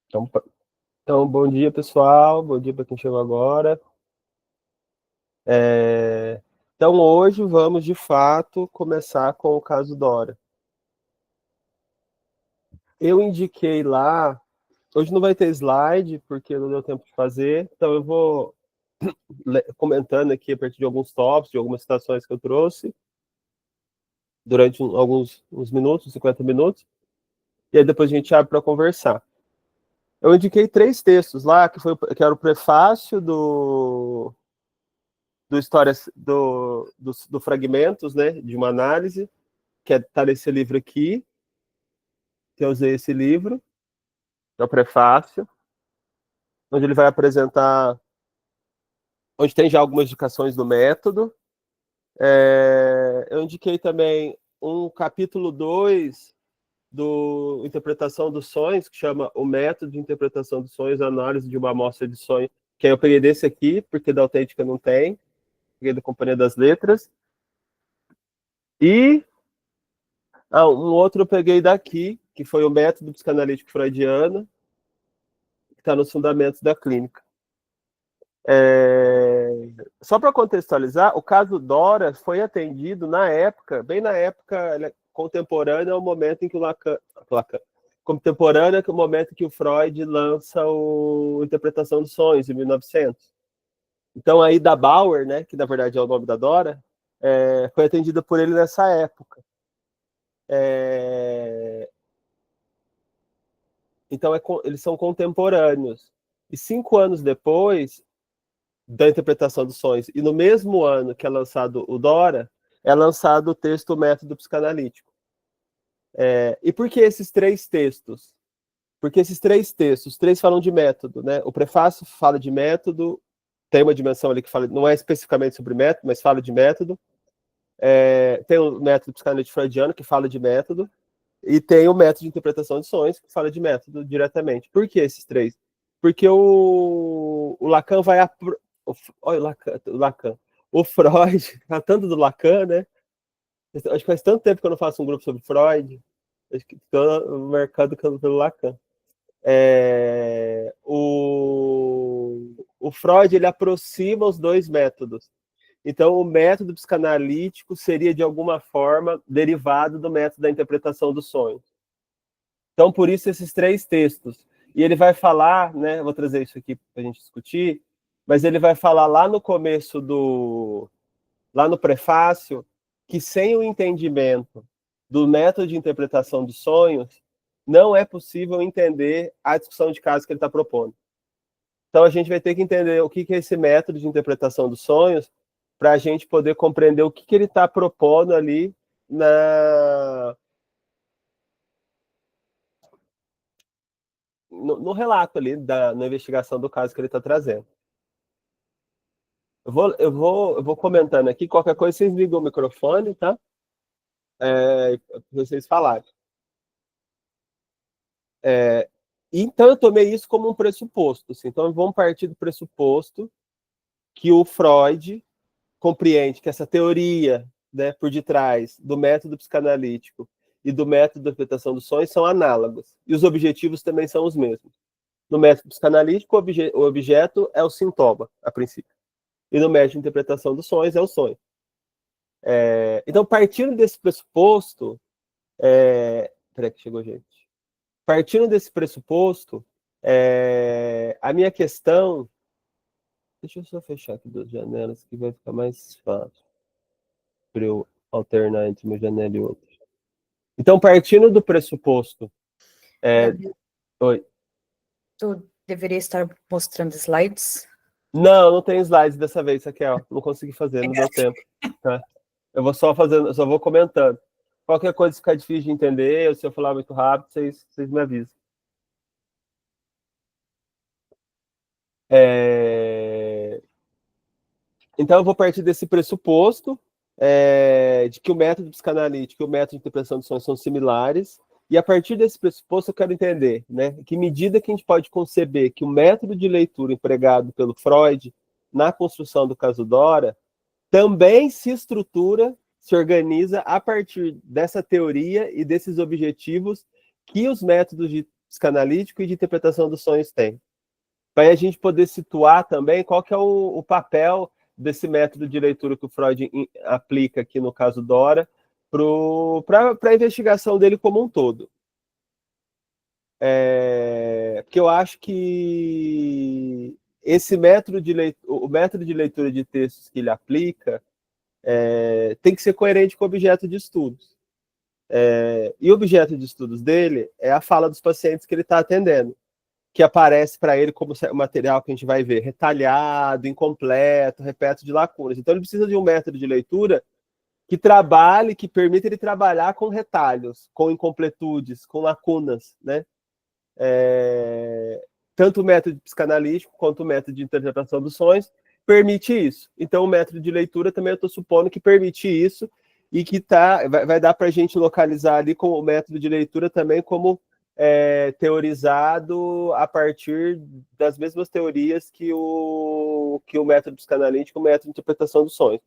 Então, bom dia, pessoal. Bom dia para quem chegou agora. Então, hoje vamos, de fato, começar com o caso Dora. Eu indiquei lá... Hoje não vai ter slide, porque não deu tempo de fazer. Então, eu vou comentando aqui a partir de alguns tópicos, de algumas citações que eu trouxe, durante alguns minutos, 50 minutos. E aí depois a gente abre para conversar. Eu indiquei 3 textos lá, que era o prefácio do Histórias do Fragmentos, né, de uma análise, que está nesse livro aqui, que eu usei esse livro, que é o prefácio, onde ele vai apresentar, onde tem já algumas indicações do método. Eu indiquei também um capítulo 2 do Interpretação dos Sonhos, que chama O Método de Interpretação dos Sonhos, Análise de uma Amostra de Sonhos, que aí eu peguei desse aqui, porque da Autêntica não tem, peguei da Companhia das Letras. E um outro eu peguei daqui, que foi o Método Psicanalítico Freudiano, que está nos Fundamentos da Clínica. Só para contextualizar, o caso Dora foi atendido na época, bem na época contemporânea ao momento em que o Lacan contemporânea ao momento que o Freud lança a Interpretação dos Sonhos, em 1900. Então, aí da Bauer, né, que na verdade é o nome da Dora, foi atendida por ele nessa época. Então, eles são contemporâneos. E 5 anos depois da Interpretação dos Sonhos, e no mesmo ano que é lançado o Dora, é lançado o texto Método Psicanalítico. E por que esses 3 textos? Porque esses 3 textos, 3 falam de método, né? O prefácio fala de método, tem uma dimensão ali que fala, não é especificamente sobre método, mas fala de método. Tem o método psicanalítico freudiano, que fala de método, e tem o método de interpretação de sonhos, que fala de método diretamente. Por que esses 3? Porque o Lacan vai... Olha o Lacan. O Freud, tratando do Lacan, né? Acho que faz tanto tempo que eu não faço um grupo sobre Freud. Acho que estou marcado pelo Lacan. O Freud, ele aproxima os 2 métodos. Então, o método psicanalítico seria, de alguma forma, derivado do método da interpretação dos sonhos. Então, por isso, esses 3 textos. E ele vai falar, né, vou trazer isso aqui para a gente discutir, mas ele vai falar lá no começo lá no prefácio, que sem o entendimento do método de interpretação dos sonhos, não é possível entender a discussão de caso que ele está propondo. Então, a gente vai ter que entender o que é esse método de interpretação dos sonhos para a gente poder compreender o que ele está propondo ali no relato ali, na investigação do caso que ele está trazendo. Eu vou comentando aqui, qualquer coisa vocês ligam o microfone, tá? Para vocês falarem. Então, eu tomei isso como um pressuposto. Assim. Então, vamos partir do pressuposto que o Freud compreende que essa teoria, né, por detrás do método psicanalítico e do método de interpretação dos sonhos são análogos. E os objetivos também são os mesmos. No método psicanalítico, o objeto é o sintoma, a princípio. E no método de interpretação dos sonhos é o sonho. Então, partindo desse pressuposto... Peraí que chegou gente. Partindo desse pressuposto, a minha questão... Deixa eu só fechar aqui 2 janelas, que vai ficar mais fácil para eu alternar entre uma janela e outra. Então, partindo do pressuposto... Gabriel, Oi. tu deveria estar mostrando slides? Não tem slides dessa vez, Raquel. Não consegui fazer, não deu tempo. Tá? Eu vou só vou comentando. Qualquer coisa que ficar difícil de entender, ou se eu falar muito rápido, vocês me avisam. Então, eu vou partir desse pressuposto de que o método psicanalítico e o método de interpretação de sonhos são similares, e a partir desse pressuposto eu quero entender, né, que medida que a gente pode conceber que o método de leitura empregado pelo Freud na construção do caso Dora também se estrutura, se organiza a partir dessa teoria e desses objetivos que os métodos de psicanalítico e de interpretação dos sonhos tem. Para a gente poder situar também qual que é o papel desse método de leitura que o Freud aplica aqui no caso Dora para a investigação dele como um todo. Porque eu acho que esse método o método de leitura de textos que ele aplica tem que ser coerente com o objeto de estudos. E o objeto de estudos dele é a fala dos pacientes que ele está atendendo, que aparece para ele como material que a gente vai ver retalhado, incompleto, repleto de lacunas. Então ele precisa de um método de leitura que trabalhe, que permita ele trabalhar com retalhos, com incompletudes, com lacunas, né? Tanto o método psicanalítico quanto o método de interpretação dos sonhos permite isso. Então, o método de leitura também eu estou supondo que permite isso e que vai dar para a gente localizar ali com o método de leitura também como teorizado a partir das mesmas teorias que o método psicanalítico, o método de interpretação dos sonhos.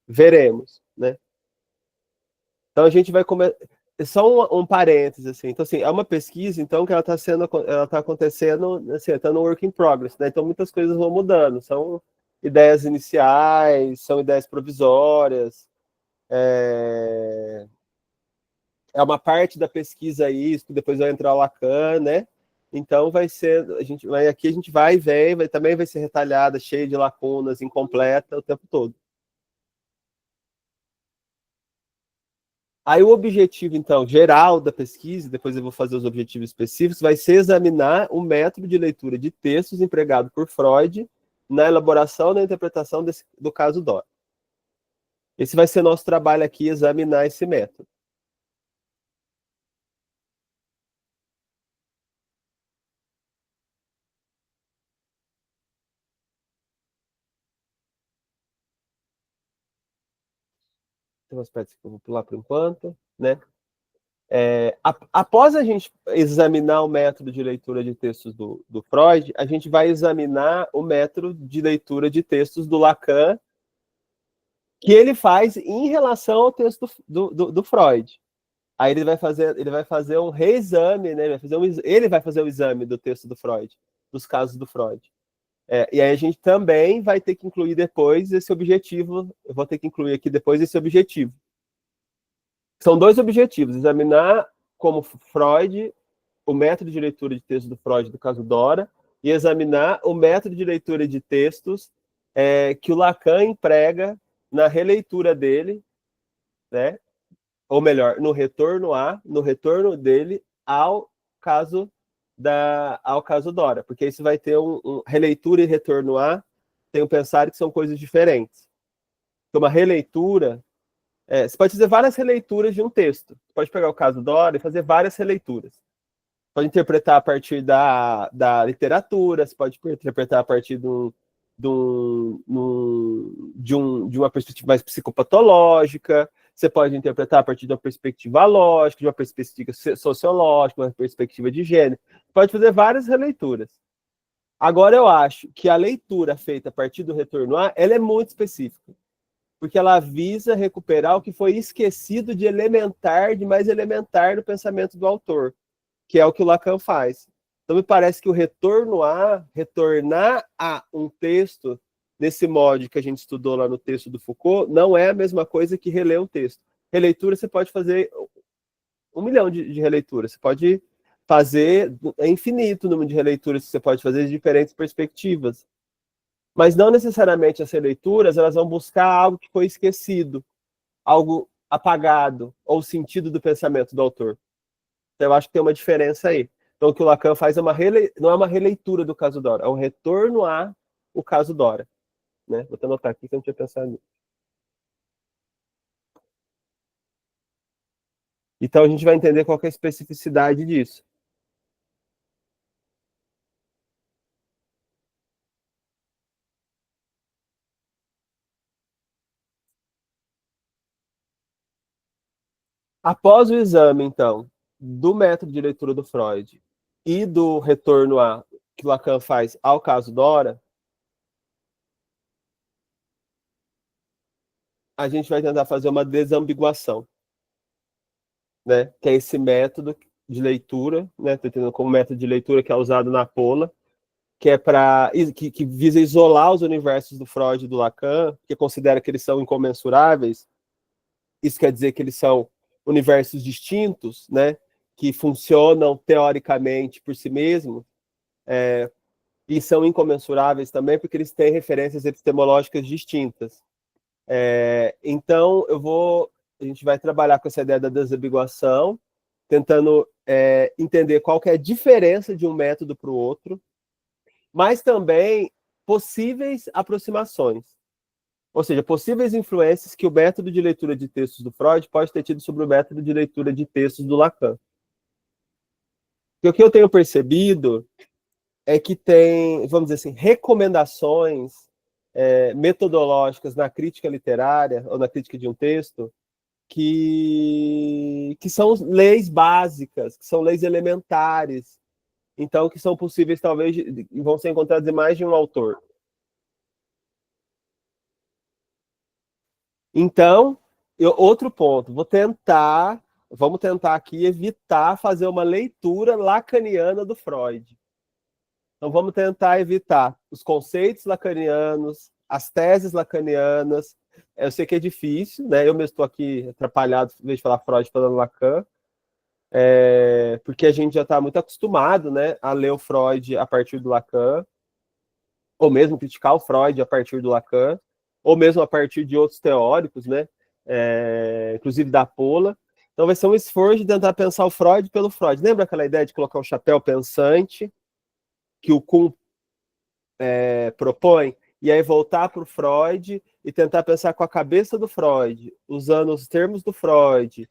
Veremos, né? Então, a gente vai começar só um parênteses, assim. Então, assim, é uma pesquisa, então, que ela está acontecendo, assim, está no work in progress, né? Então, muitas coisas vão mudando. São ideias iniciais, são ideias provisórias. É uma parte da pesquisa isso, que depois vai entrar o Lacan, né? Então, aqui a gente vai e vem, também vai ser retalhada, cheia de lacunas, incompleta o tempo todo. Aí o objetivo, então, geral da pesquisa, depois eu vou fazer os objetivos específicos, vai ser examinar o método de leitura de textos empregado por Freud na elaboração e na interpretação do caso Dora. Esse vai ser nosso trabalho aqui, examinar esse método. Tem umas partes que eu vou pular por enquanto, né? Após a gente examinar o método de leitura de textos do Freud, a gente vai examinar o método de leitura de textos do Lacan, que ele faz em relação ao texto do Freud. Aí ele vai fazer um reexame, né? Ele vai fazer o exame do texto do Freud, dos casos do Freud. E aí a gente também vai ter que incluir depois esse objetivo, eu vou ter que incluir aqui depois esse objetivo. São dois objetivos: examinar como Freud, o método de leitura de texto do Freud, do caso Dora, e examinar o método de leitura de textos que o Lacan emprega na releitura dele, né? Ou melhor, no retorno dele ao caso Dora, porque isso vai ter releitura e retorno a, tenho pensado que são coisas diferentes. Então, uma releitura, você pode fazer várias releituras de um texto. Você pode pegar o caso Dora e fazer várias releituras. Pode interpretar a partir da literatura, você pode interpretar a partir de uma perspectiva mais psicopatológica, você pode interpretar a partir de uma perspectiva lógica, de uma perspectiva sociológica, uma perspectiva de gênero. Pode fazer várias releituras. Agora, eu acho que a leitura feita a partir do retorno A, ela é muito específica, porque ela visa recuperar o que foi esquecido de mais elementar no pensamento do autor, que é o que o Lacan faz. Então, me parece que retornar a um texto, nesse modo que a gente estudou lá no texto do Foucault, não é a mesma coisa que reler um texto. Releitura, você pode fazer 1 milhão de releituras. Você pode fazer, é infinito o número de releituras que você pode fazer de diferentes perspectivas. Mas não necessariamente as releituras, elas vão buscar algo que foi esquecido, algo apagado, ou o sentido do pensamento do autor. Então, eu acho que tem uma diferença aí. Então, o que o Lacan faz não é uma releitura do caso Dora, é um retorno ao caso Dora. Né? Vou até anotar aqui que eu não tinha pensado nisso. Então, a gente vai entender qual que é a especificidade disso. Após o exame, então, do método de leitura do Freud e do retorno que Lacan faz ao caso Dora, a gente vai tentar fazer uma desambiguação, né? Que é esse método de leitura, né? Estou entendendo como método de leitura que é usado na Pola, que é que visa isolar os universos do Freud e do Lacan, que considera que eles são incomensuráveis. Isso quer dizer que eles são universos distintos, né? Que funcionam teoricamente por si mesmos, e são incomensuráveis também porque eles têm referências epistemológicas distintas. Então, a gente vai trabalhar com essa ideia da desambiguação, tentando entender qual que é a diferença de um método para o outro, mas também possíveis aproximações, ou seja, possíveis influências que o método de leitura de textos do Freud pode ter tido sobre o método de leitura de textos do Lacan. E o que eu tenho percebido é que tem, vamos dizer assim, recomendações metodológicas na crítica literária ou na crítica de um texto que são leis básicas, que são leis elementares, então que são possíveis, talvez, vão ser encontradas em mais de um autor. Então, outro ponto, vamos tentar aqui evitar fazer uma leitura lacaniana do Freud. Então, vamos tentar evitar os conceitos lacanianos, as teses lacanianas. Eu sei que é difícil, né? Eu mesmo estou aqui atrapalhado, em vez de falar Freud, falando Lacan, porque a gente já está muito acostumado, né, a ler o Freud a partir do Lacan, ou mesmo criticar o Freud a partir do Lacan, ou mesmo a partir de outros teóricos, né? Inclusive da Pola. Então vai ser um esforço de tentar pensar o Freud pelo Freud. Lembra aquela ideia de colocar um chapéu pensante que o Kuhn propõe? E aí voltar para o Freud e tentar pensar com a cabeça do Freud, usando os termos do Freud,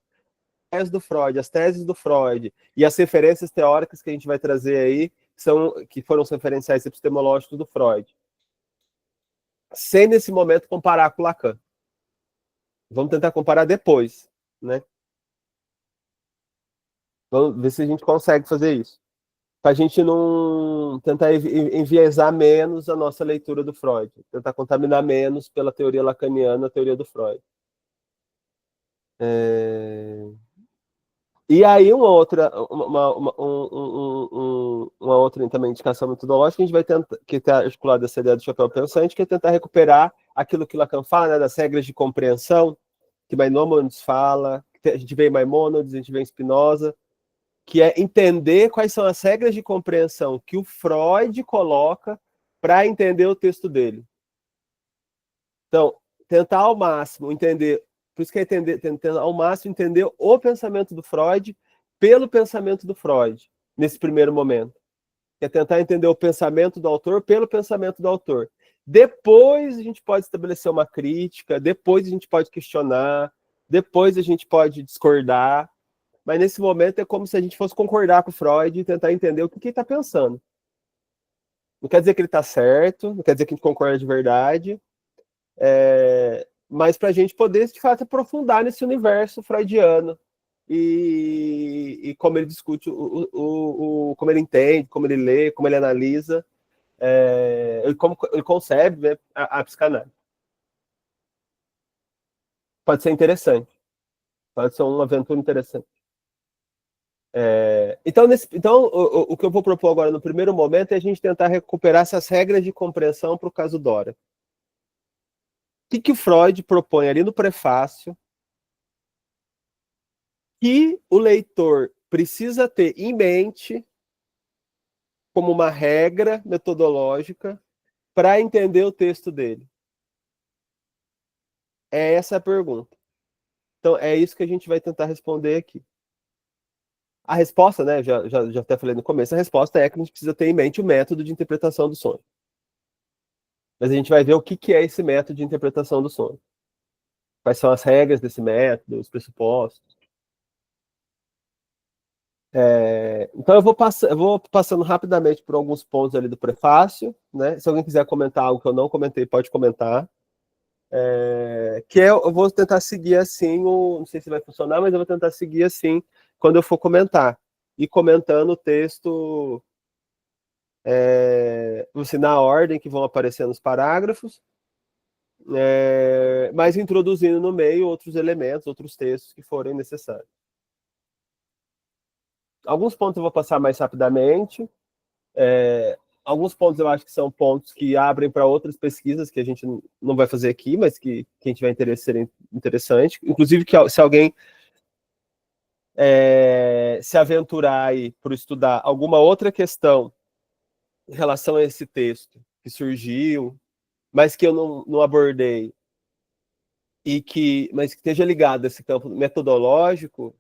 as teses do Freud e as referências teóricas que a gente vai trazer aí, que foram os referenciais epistemológicos do Freud. Sem, nesse momento, comparar com Lacan. Vamos tentar comparar depois, né? Vamos ver se a gente consegue fazer isso. Para a gente não tentar enviesar menos a nossa leitura do Freud. Tentar contaminar menos pela teoria lacaniana a teoria do Freud. E aí uma outra também indicação metodológica, a gente vai tentar, que está articulada essa ideia do chapéu pensante, que é tentar recuperar aquilo que Lacan fala, né, das regras de compreensão, que Maimônides fala, que a gente vê em Maimônides, a gente vê em Spinoza, que é entender quais são as regras de compreensão que o Freud coloca para entender o texto dele. Então, tentar ao máximo entender, por isso que é tentar ao máximo entender o pensamento do Freud pelo pensamento do Freud, nesse primeiro momento. É tentar entender o pensamento do autor pelo pensamento do autor. Depois a gente pode estabelecer uma crítica, depois a gente pode questionar, depois a gente pode discordar, mas nesse momento é como se a gente fosse concordar com o Freud e tentar entender o que ele está pensando. Não quer dizer que ele está certo, não quer dizer que a gente concorda de verdade, mas para a gente poder, de fato, aprofundar nesse universo freudiano e como ele discute, como ele entende, como ele lê, como ele analisa, como ele concebe, né, a psicanálise. Pode ser interessante, pode ser uma aventura interessante. Então, o que eu vou propor agora no primeiro momento é a gente tentar recuperar essas regras de compreensão para o caso Dora. O que o Freud propõe ali no prefácio que o leitor precisa ter em mente como uma regra metodológica para entender o texto dele? É essa a pergunta. Então, é isso que a gente vai tentar responder aqui. A resposta, né, já até falei no começo, a resposta é que a gente precisa ter em mente o método de interpretação do sonho. Mas a gente vai ver o que é esse método de interpretação do sonho. Quais são as regras desse método, os pressupostos. Então eu vou passando rapidamente por alguns pontos ali do prefácio, né? Se alguém quiser comentar algo que eu não comentei, pode comentar. Eu vou tentar seguir assim, não sei se vai funcionar, mas eu vou tentar seguir assim quando eu for comentar. E comentando o texto assim, na ordem que vão aparecendo os parágrafos, mas introduzindo no meio outros elementos, outros textos que forem necessários. Alguns pontos eu vou passar mais rapidamente. Alguns pontos eu acho que são pontos que abrem para outras pesquisas que a gente não vai fazer aqui, mas que quem tiver interesse seria interessante. Inclusive, que se alguém se aventurar aí por estudar alguma outra questão em relação a esse texto que surgiu, mas que eu não abordei, mas que esteja ligado a esse campo metodológico,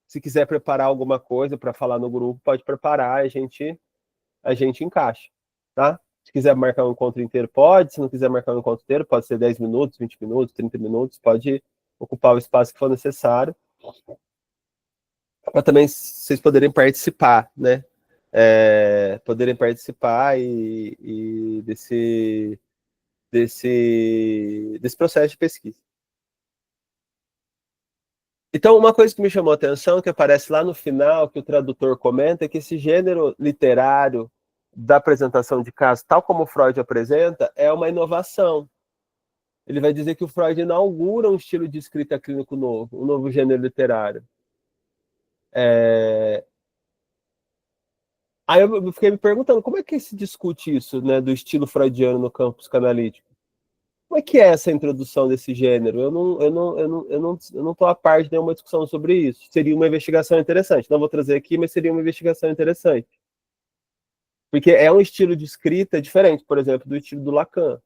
se quiser preparar alguma coisa para falar no grupo, pode preparar, a gente encaixa, tá? Se quiser marcar um encontro inteiro, pode. Se não quiser marcar um encontro inteiro, pode ser 10 minutos, 20 minutos, 30 minutos, pode ocupar o espaço que for necessário, para também vocês poderem participar, né? Poderem participar e desse processo de pesquisa. Então, uma coisa que me chamou a atenção, que aparece lá no final, que o tradutor comenta, é que esse gênero literário da apresentação de casos, tal como o Freud apresenta, é uma inovação. Ele vai dizer que o Freud inaugura um estilo de escrita clínico novo, um novo gênero literário. Aí eu fiquei me perguntando, como é que se discute isso, né, do estilo freudiano no campo psicanalítico? Como é que é essa introdução desse gênero? Eu não estou a par de nenhuma discussão sobre isso. Seria uma investigação interessante. Não vou trazer aqui, mas seria uma investigação interessante. Porque é um estilo de escrita diferente, por exemplo, do estilo do Lacan.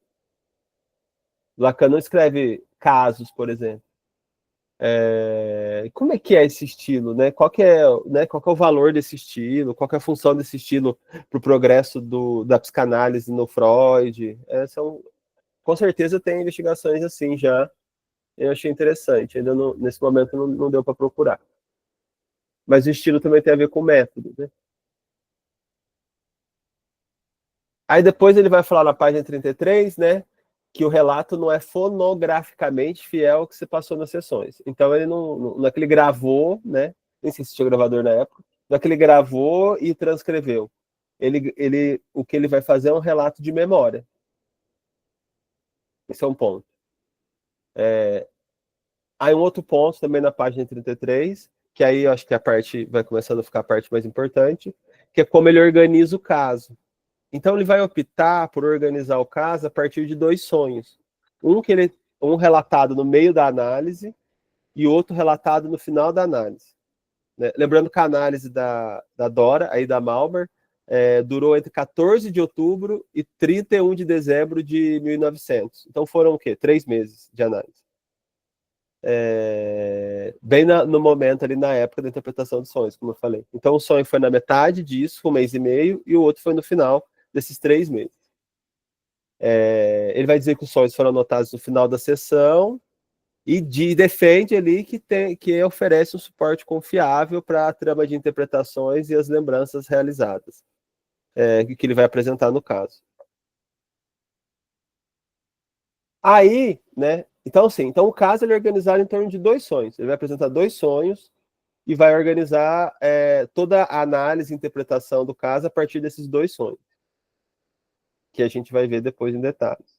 Lacan não escreve casos, por exemplo. Como é que é esse estilo, né? Qual que é o valor desse estilo? Qual que é a função desse estilo para o progresso da psicanálise no Freud? Com certeza tem investigações assim já. Eu achei interessante. Ainda nesse momento não deu para procurar. Mas o estilo também tem a ver com o método, né? Aí depois ele vai falar na página 33, né, que o relato não é fonograficamente fiel ao que se passou nas sessões. Então ele não é que ele gravou, né? Nem sei se tinha gravador na época. Não é que ele gravou e transcreveu. O que ele vai fazer é um relato de memória. Esse é um ponto. Aí um outro ponto também na página 33, que aí eu acho que a parte vai começando a ficar a parte mais importante, que é como ele organiza o caso. Então ele vai optar por organizar o caso a partir de dois sonhos. Um relatado no meio da análise e outro relatado no final da análise. Né? Lembrando que a análise da Dora, aí da Malmer, durou entre 14 de outubro e 31 de dezembro de 1900. Então foram o quê? 3 meses de análise. Bem no momento ali, na época da interpretação dos sonhos, como eu falei. Então o sonho foi na metade disso, um mês e meio, e o outro foi no final desses 3 meses. Ele vai dizer que os sonhos foram anotados no final da sessão e defende ali que oferece um suporte confiável para a trama de interpretações e as lembranças realizadas, que ele vai apresentar no caso. Aí, né? Então, sim, o caso ele é organizado em torno de 2 sonhos. Ele vai apresentar 2 sonhos e vai organizar toda a análise e interpretação do caso a partir desses 2 sonhos, que a gente vai ver depois em detalhes.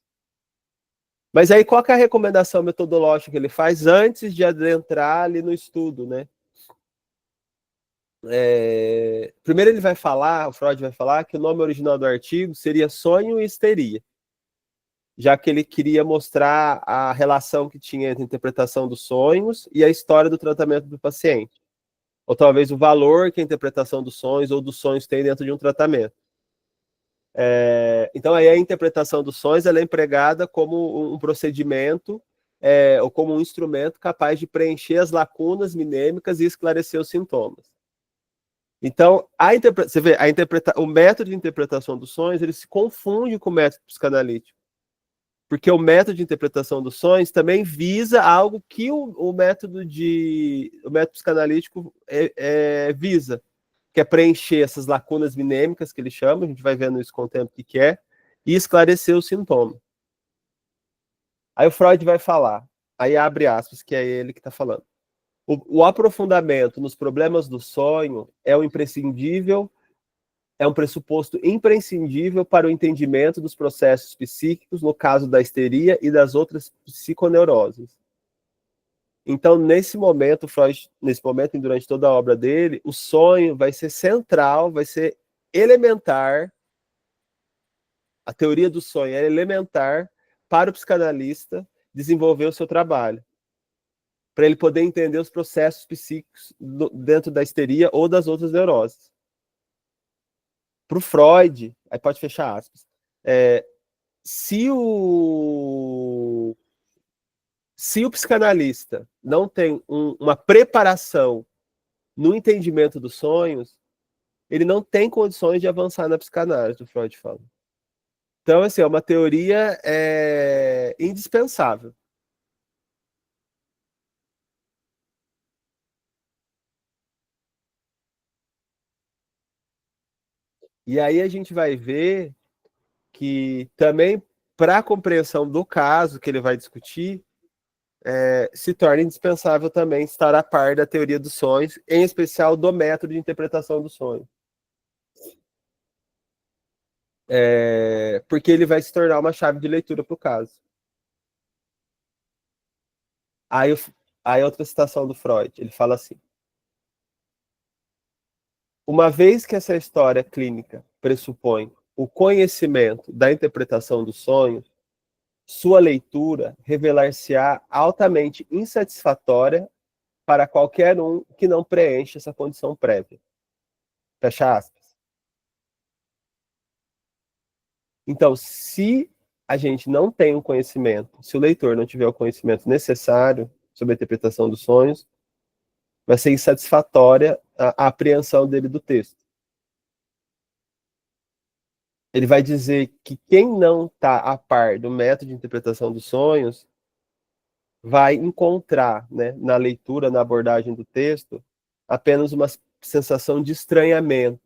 Mas aí, qual que é a recomendação metodológica que ele faz antes de adentrar ali no estudo, né? Primeiro ele vai falar, o Freud vai falar, que o nome original do artigo seria Sonho e Histeria, já que ele queria mostrar a relação que tinha entre a interpretação dos sonhos e a história do tratamento do paciente. Ou talvez o valor que a interpretação dos sonhos ou dos sonhos tem dentro de um tratamento. Então, aí a interpretação dos sonhos ela é empregada como um procedimento ou como um instrumento capaz de preencher as lacunas minêmicas e esclarecer os sintomas. Então, você vê, o método de interpretação dos sonhos ele se confunde com o método psicanalítico. Porque o método de interpretação dos sonhos também visa algo que o método psicanalítico visa, que é preencher essas lacunas minêmicas que ele chama, a gente vai vendo isso com o tempo que é, e esclarecer o sintoma. Aí o Freud vai falar, aí abre aspas, que é ele que está falando. O aprofundamento nos problemas do sonho é um pressuposto imprescindível para o entendimento dos processos psíquicos, no caso da histeria e das outras psiconeuroses. Então, nesse momento, Freud, e durante toda a obra dele, o sonho vai ser central, vai ser elementar. A teoria do sonho é elementar para o psicanalista desenvolver o seu trabalho, para ele poder entender os processos psíquicos dentro da histeria ou das outras neuroses. Para o Freud, aí pode fechar aspas, se o psicanalista não tem uma preparação no entendimento dos sonhos, ele não tem condições de avançar na psicanálise, o Freud fala. Então, assim, é uma teoria indispensável. E aí a gente vai ver que também, para a compreensão do caso que ele vai discutir, se torna indispensável também estar a par da teoria dos sonhos, em especial do método de interpretação do sonho. Porque ele vai se tornar uma chave de leitura para o caso. Aí outra citação do Freud, ele fala assim: uma vez que essa história clínica pressupõe o conhecimento da interpretação dos sonhos, sua leitura revelar-se-á altamente insatisfatória para qualquer um que não preencha essa condição prévia. Fecha aspas. Então, se a gente não tem o conhecimento, se o leitor não tiver o conhecimento necessário sobre a interpretação dos sonhos, vai ser insatisfatória a apreensão dele do texto. Ele vai dizer que quem não está a par do método de interpretação dos sonhos vai encontrar, né, na leitura, na abordagem do texto, apenas uma sensação de estranhamento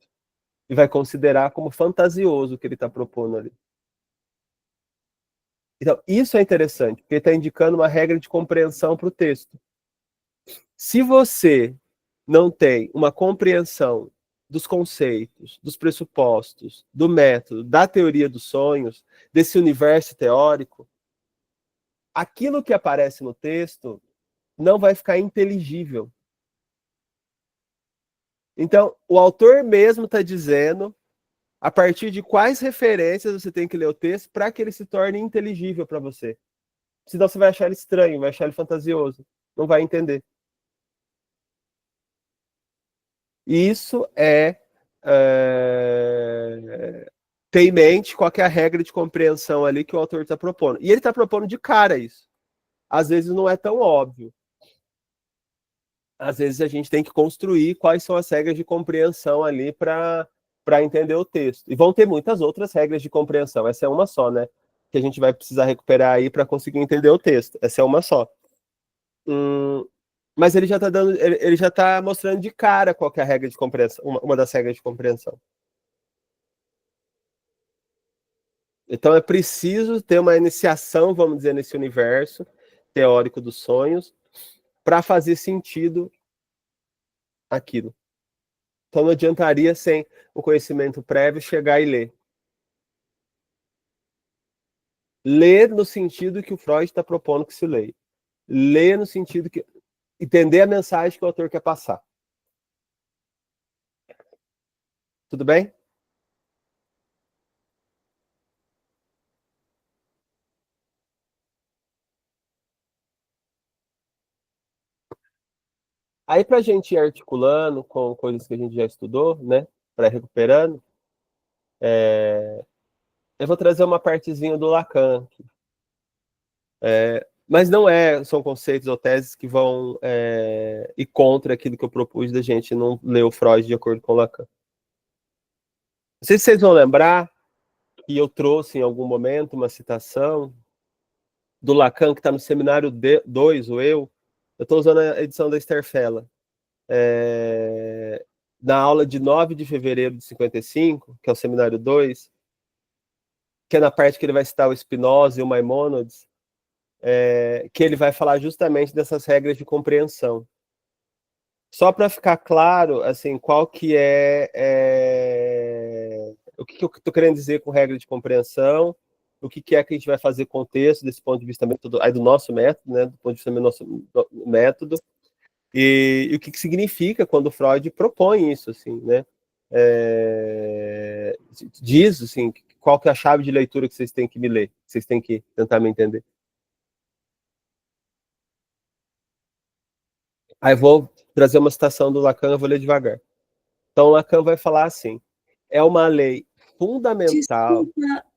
e vai considerar como fantasioso o que ele está propondo ali. Então, isso é interessante, porque ele está indicando uma regra de compreensão para o texto. Se você não tem uma compreensão dos conceitos, dos pressupostos, do método, da teoria dos sonhos, desse universo teórico, aquilo que aparece no texto não vai ficar inteligível. Então, o autor mesmo está dizendo a partir de quais referências você tem que ler o texto para que ele se torne inteligível para você. Senão você vai achar ele estranho, vai achar ele fantasioso, não vai entender. Isso ter em mente qual é a regra de compreensão ali que o autor está propondo. E ele está propondo de cara isso. Às vezes não é tão óbvio. Às vezes a gente tem que construir quais são as regras de compreensão ali para entender o texto. E vão ter muitas outras regras de compreensão. Essa é uma só, né? Que a gente vai precisar recuperar aí para conseguir entender o texto. Essa é uma só. Mas ele já está dando, ele já está mostrando de cara qual que é a regra de compreensão, uma das regras de compreensão. Então é preciso ter uma iniciação, vamos dizer, nesse universo teórico dos sonhos para fazer sentido aquilo. Então não adiantaria, sem o conhecimento prévio, chegar e ler. Ler no sentido que o Freud está propondo que se leia. Ler no sentido que entender a mensagem que o autor quer passar. Tudo bem? Aí, para a gente ir articulando com coisas que a gente já estudou, né, para recuperando, eu vou trazer uma partezinha do Lacan. Mas não são conceitos ou teses que vão ir contra aquilo que eu propus da gente não ler o Freud de acordo com o Lacan. Não sei se vocês vão lembrar que eu trouxe em algum momento uma citação do Lacan, que está no seminário 2, o Eu estou usando a edição da Esther Fella. Na aula de 9 de fevereiro de 55, que é o seminário 2, que é na parte que ele vai citar o Spinoza e o Maimônides, que ele vai falar justamente dessas regras de compreensão. Só para ficar claro, assim, qual que o que eu estou querendo dizer com regra de compreensão, o que é que a gente vai fazer com o texto, desse ponto de vista aí do nosso método, né, do ponto de vista do nosso método, e o que significa quando Freud propõe isso, assim, né? Diz, assim, qual que é a chave de leitura que vocês têm que me ler, que vocês têm que tentar me entender. Aí vou trazer uma citação do Lacan, eu vou ler devagar. Então, Lacan vai falar assim, é uma lei fundamental...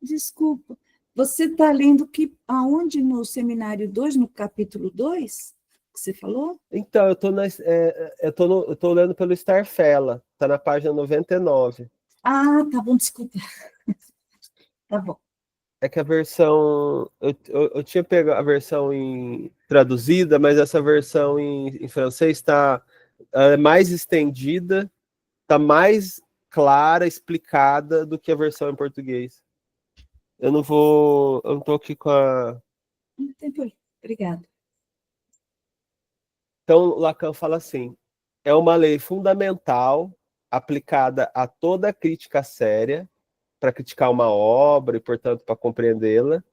Desculpa. Você está lendo aonde no seminário 2, no capítulo 2, que você falou? Então, eu tô lendo pelo Starfella, está na página 99. Ah, tá bom, desculpa. Tá bom. É que a versão... Eu tinha pegado a versão traduzida, mas essa versão em francês está mais estendida, está mais clara, explicada do que a versão em português. Eu não tô aqui com a... Não tem problema. Obrigada. Então, Lacan fala assim, é uma lei fundamental aplicada a toda crítica séria, para criticar uma obra e, portanto, para compreendê-la,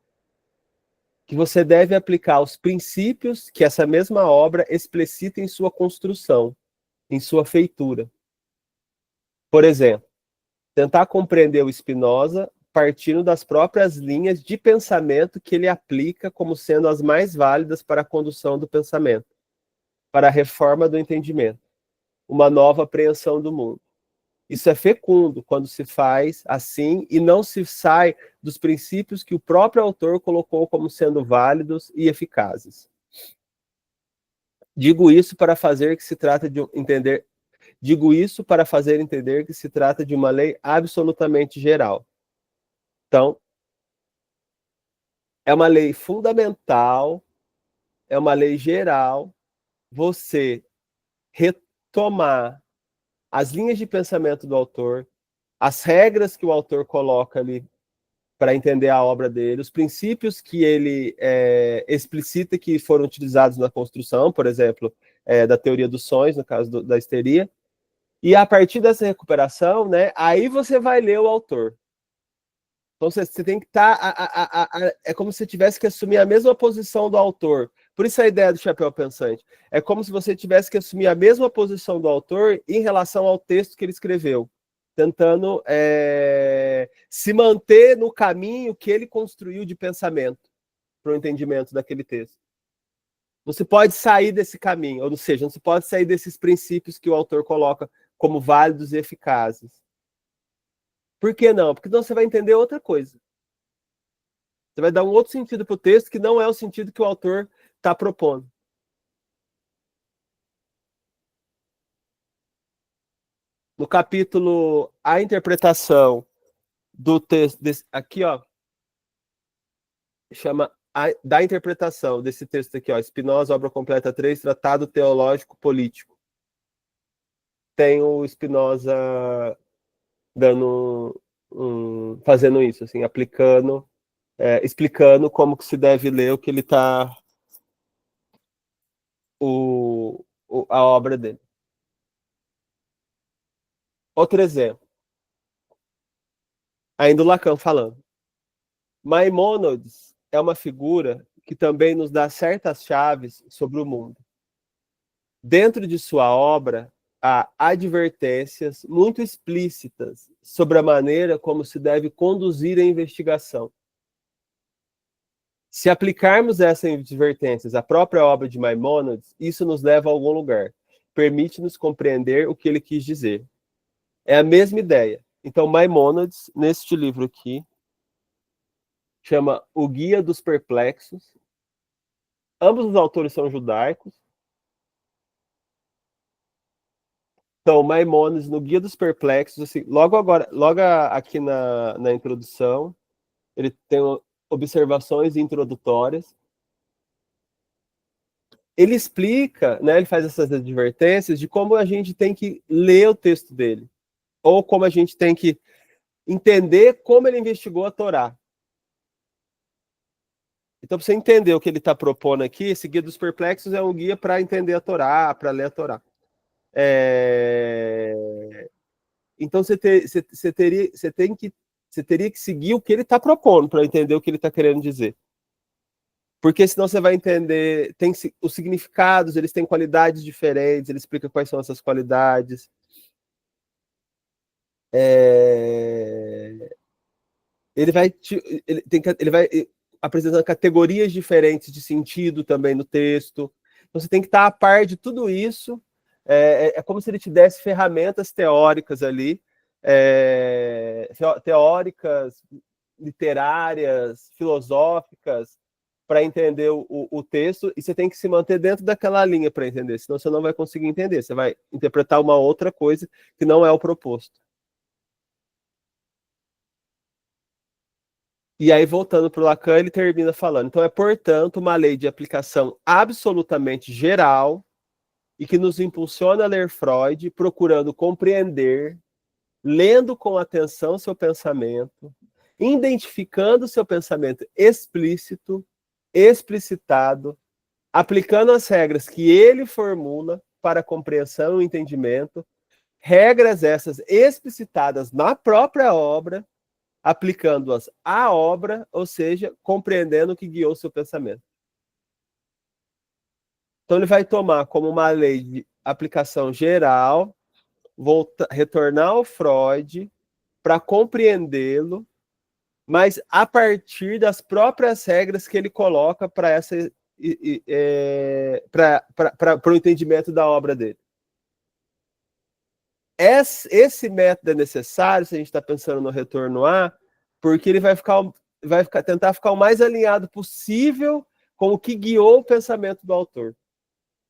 que você deve aplicar os princípios que essa mesma obra explicita em sua construção, em sua feitura. Por exemplo, tentar compreender o Spinoza partindo das próprias linhas de pensamento que ele aplica como sendo as mais válidas para a condução do pensamento, para a reforma do entendimento, uma nova apreensão do mundo. Isso é fecundo quando se faz assim e não se sai dos princípios que o próprio autor colocou como sendo válidos e eficazes. Digo isso para fazer entender que se trata de uma lei absolutamente geral. Então, é uma lei fundamental, é uma lei geral, você retomar as linhas de pensamento do autor, as regras que o autor coloca ali para entender a obra dele, os princípios que ele explicita que foram utilizados na construção, por exemplo, da teoria dos sonhos, no caso da histeria, e a partir dessa recuperação, né, aí você vai ler o autor. Então você tem que estar... é como se você tivesse que assumir a mesma posição do autor. Por isso a ideia do chapéu pensante. É como se você tivesse que assumir a mesma posição do autor em relação ao texto que ele escreveu, tentando se manter no caminho que ele construiu de pensamento para o entendimento daquele texto. Não se pode sair desse caminho, ou seja, não se pode sair desses princípios que o autor coloca como válidos e eficazes. Por que não? Porque senão você vai entender outra coisa. Você vai dar um outro sentido para o texto que não é o sentido que o autor está propondo. No capítulo A Interpretação do texto, aqui, ó, chama da interpretação desse texto aqui, ó, Spinoza, obra completa 3, Tratado Teológico Político. Tem o Spinoza fazendo isso, assim, aplicando, explicando como que se deve ler o que ele está... a obra dele. Outro exemplo. Ainda o Lacan falando. Maimônides é uma figura que também nos dá certas chaves sobre o mundo. Dentro de sua obra, há advertências muito explícitas sobre a maneira como se deve conduzir a investigação. Se aplicarmos essas advertências à própria obra de Maimônides, isso nos leva a algum lugar. Permite-nos compreender o que ele quis dizer. É a mesma ideia. Então, Maimônides, neste livro aqui, chama O Guia dos Perplexos. Ambos os autores são judaicos. Então, Maimônides, no Guia dos Perplexos, assim, logo aqui na introdução, ele tem observações introdutórias. Ele explica, né, ele faz essas advertências de como a gente tem que ler o texto dele, ou como a gente tem que entender como ele investigou a Torá. Então, para você entender o que ele está propondo aqui, esse Guia dos Perplexos é um guia para entender a Torá, para ler a Torá. Então, você tem que Você teria que seguir o que ele está propondo para entender o que ele está querendo dizer. Porque senão você vai entender, tem os significados, eles têm qualidades diferentes, ele explica quais são essas qualidades. Ele vai apresentando categorias diferentes de sentido também no texto. Então você tem que estar a par de tudo isso. É como se ele te desse ferramentas teóricas ali, teóricas, literárias, filosóficas, para entender o texto, e você tem que se manter dentro daquela linha para entender, senão você não vai conseguir entender, você vai interpretar uma outra coisa que não é o proposto. E aí, voltando para o Lacan, ele termina falando, então é, portanto, uma lei de aplicação absolutamente geral e que nos impulsiona a ler Freud, procurando compreender, lendo com atenção seu pensamento, identificando seu pensamento explícito, explicitado, aplicando as regras que ele formula para a compreensão e entendimento, regras essas explicitadas na própria obra, aplicando-as à obra, ou seja, compreendendo o que guiou seu pensamento. Então ele vai tomar como uma lei de aplicação geral, retornar ao Freud para compreendê-lo, mas a partir das próprias regras que ele coloca para o entendimento da obra dele. Esse método é necessário, se a gente está pensando no retorno A, porque ele vai tentar ficar o mais alinhado possível com o que guiou o pensamento do autor,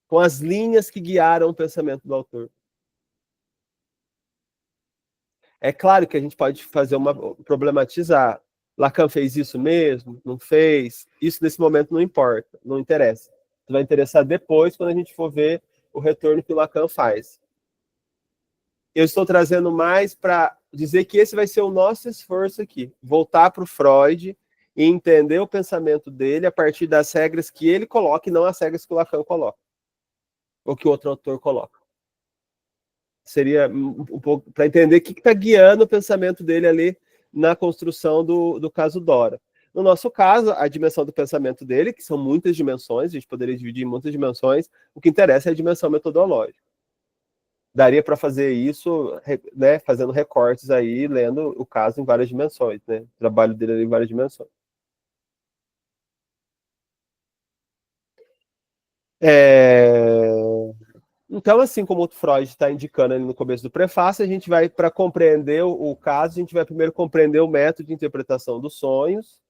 com as linhas que guiaram o pensamento do autor. É claro que a gente pode problematizar. Lacan fez isso mesmo? Não fez? Isso nesse momento não importa, não interessa. Vai interessar depois, quando a gente for ver o retorno que o Lacan faz. Eu estou trazendo mais para dizer que esse vai ser o nosso esforço aqui. Voltar para o Freud e entender o pensamento dele a partir das regras que ele coloca e não as regras que o Lacan coloca. Ou que o outro autor coloca. Seria um pouco para entender o que está guiando o pensamento dele ali na construção do caso Dora. No nosso caso, a dimensão do pensamento dele, que são muitas dimensões, a gente poderia dividir em muitas dimensões, o que interessa é a dimensão metodológica. Daria para fazer isso, né, fazendo recortes aí, lendo o caso em várias dimensões, né? O trabalho dele ali em várias dimensões. Então, assim como o Freud está indicando ali no começo do prefácio, a gente vai, para compreender o caso, a gente vai primeiro compreender o método de interpretação dos sonhos,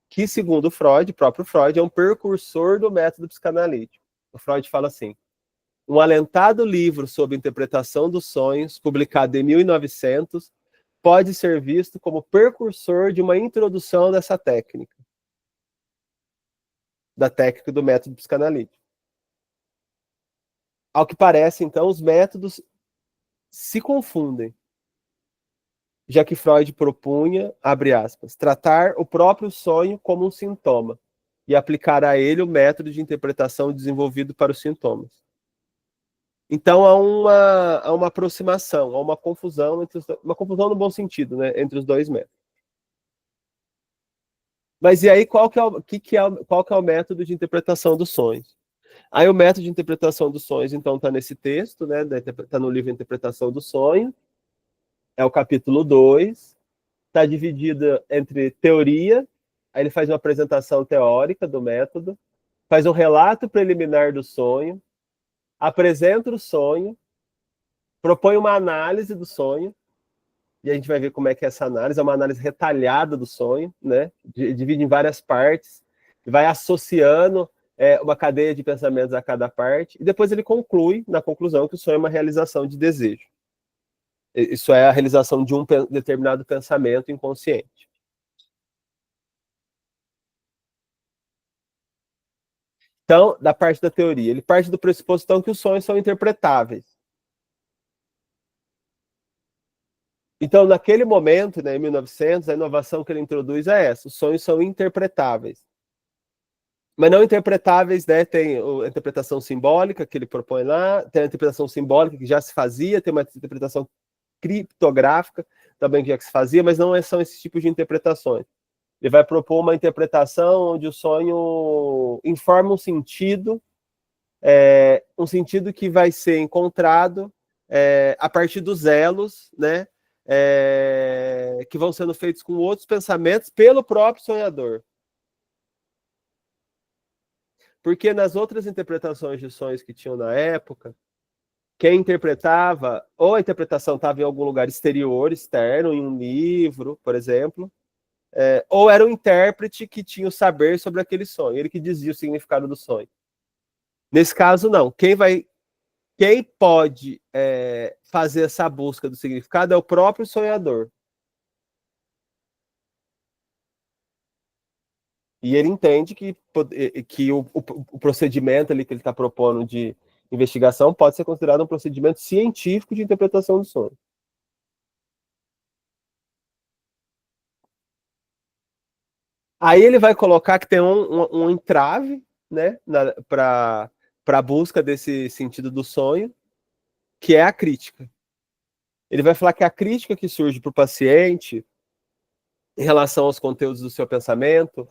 que, segundo o próprio Freud, é um precursor do método psicanalítico. O Freud fala assim: um alentado livro sobre interpretação dos sonhos, publicado em 1900, pode ser visto como precursor de uma introdução dessa técnica, da técnica do método psicanalítico. Ao que parece, então, os métodos se confundem, já que Freud propunha, abre aspas, tratar o próprio sonho como um sintoma e aplicar a ele o método de interpretação desenvolvido para os sintomas. Então há uma aproximação, há uma confusão, uma confusão no bom sentido, né, entre os dois métodos. Mas e aí, qual que é o método de interpretação dos sonhos? Aí o método de interpretação dos sonhos, então, está nesse texto, né? Está no livro Interpretação do Sonho, é o capítulo 2, está dividido entre teoria, aí ele faz uma apresentação teórica do método, faz um relato preliminar do sonho, apresenta o sonho, propõe uma análise do sonho, e a gente vai ver como é que é essa análise, é uma análise retalhada do sonho, né? Divide em várias partes, vai associando uma cadeia de pensamentos a cada parte, e depois ele conclui, na conclusão, que o sonho é uma realização de desejo. Isso é a realização de um determinado pensamento inconsciente. Então, da parte da teoria, ele parte do pressuposto, então, que os sonhos são interpretáveis. Então, naquele momento, né, em 1900, a inovação que ele introduz é essa: os sonhos são interpretáveis. Mas não interpretáveis, né? Tem a interpretação simbólica que ele propõe lá, tem a interpretação simbólica que já se fazia, tem uma interpretação criptográfica, também que se fazia, mas não são esses tipos de interpretações. Ele vai propor uma interpretação onde o sonho informa um sentido que vai ser encontrado a partir dos elos, né, que vão sendo feitos com outros pensamentos pelo próprio sonhador. Porque nas outras interpretações de sonhos que tinham na época, quem interpretava, ou a interpretação estava em algum lugar exterior, externo, em um livro, por exemplo, ou era o intérprete que tinha o saber sobre aquele sonho, ele que dizia o significado do sonho. Nesse caso, não. Quem pode fazer essa busca do significado é o próprio sonhador. E ele entende que o procedimento ali que ele está propondo de investigação pode ser considerado um procedimento científico de interpretação do sonho. Aí ele vai colocar que tem um entrave, né, para a busca desse sentido do sonho, que é a crítica. Ele vai falar que a crítica que surge para o paciente em relação aos conteúdos do seu pensamento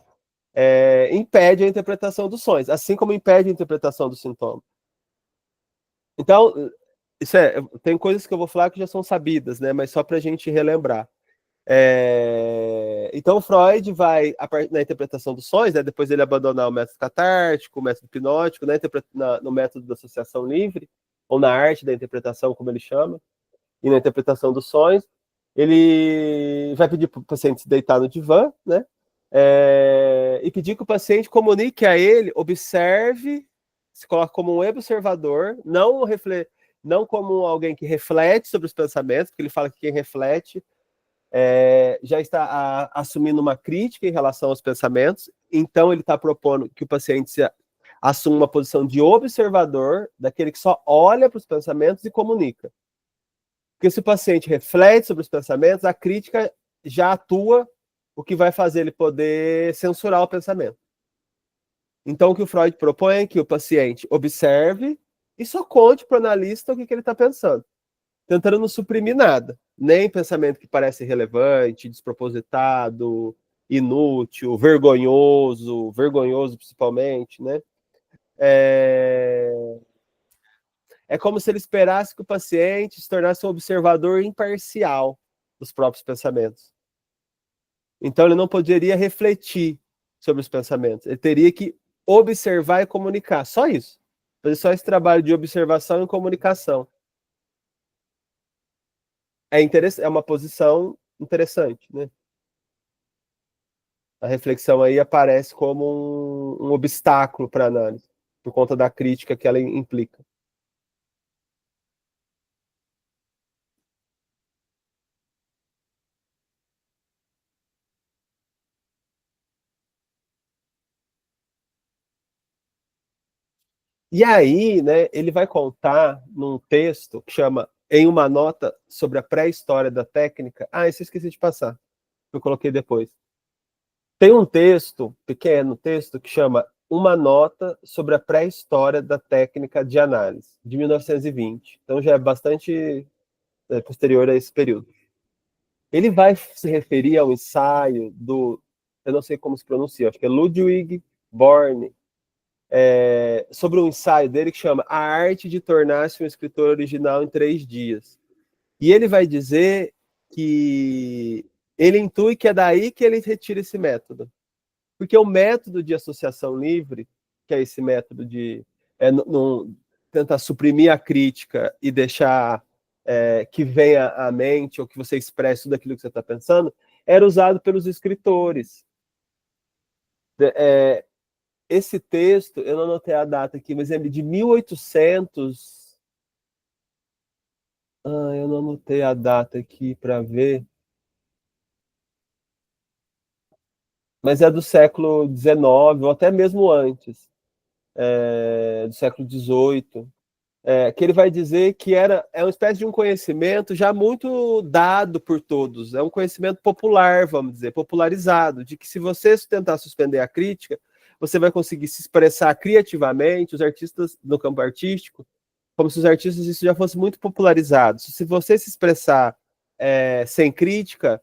impede a interpretação dos sonhos, assim como impede a interpretação dos sintomas. Então, tem coisas que eu vou falar que já são sabidas, né? Mas só para a gente relembrar. Então, Freud vai, na interpretação dos sonhos, né, depois ele abandonar o método catártico, o método hipnótico, né, no método da associação livre, ou na arte da interpretação, como ele chama, e na interpretação dos sonhos, ele vai pedir para o paciente se deitar no divã, né, e pedir que o paciente comunique a ele, observe, se coloque como um observador, não como alguém que reflete sobre os pensamentos, porque ele fala que quem reflete já está assumindo uma crítica em relação aos pensamentos, então ele está propondo que o paciente assuma uma posição de observador, daquele que só olha para os pensamentos e comunica. Porque se o paciente reflete sobre os pensamentos, a crítica já atua, o que vai fazer ele poder censurar o pensamento. Então o que o Freud propõe é que o paciente observe e só conte para o analista o que ele está pensando, tentando não suprimir nada, nem pensamento que parece irrelevante, despropositado, inútil, vergonhoso principalmente, né? É como se ele esperasse que o paciente se tornasse um observador imparcial dos próprios pensamentos. Então ele não poderia refletir sobre os pensamentos, ele teria que observar e comunicar, só isso. Fazer só esse trabalho de observação e comunicação. É uma posição interessante, né? A reflexão aí aparece como um obstáculo para a análise, por conta da crítica que ela implica. E aí, né, ele vai contar num texto que chama Em uma nota sobre a pré-história da técnica. Esse eu esqueci de passar. Eu coloquei depois. Tem um pequeno texto, que chama Uma nota sobre a pré-história da técnica de análise, de 1920. Então já é bastante posterior a esse período. Ele vai se referir ao ensaio eu não sei como se pronuncia, acho que é Ludwig Born, sobre um ensaio dele que chama A Arte de Tornar-se um Escritor Original em 3 Dias. E ele vai dizer que ele intui que é daí que ele retira esse método. Porque o método de associação livre, que é esse método de tentar suprimir a crítica e deixar que venha à mente, ou que você expresse tudo aquilo que você está pensando, era usado pelos escritores. Esse texto, eu não anotei a data aqui, mas é de 1800. Eu não anotei a data aqui para ver. Mas é do século XIX, ou até mesmo antes, do século XVIII. Que ele vai dizer que é uma espécie de um conhecimento já muito dado por todos, é um conhecimento popular, vamos dizer, popularizado, de que se você tentar suspender a crítica, você vai conseguir se expressar criativamente, os artistas no campo artístico, como se os artistas isso já fosse muito popularizado. Se você se expressar sem crítica,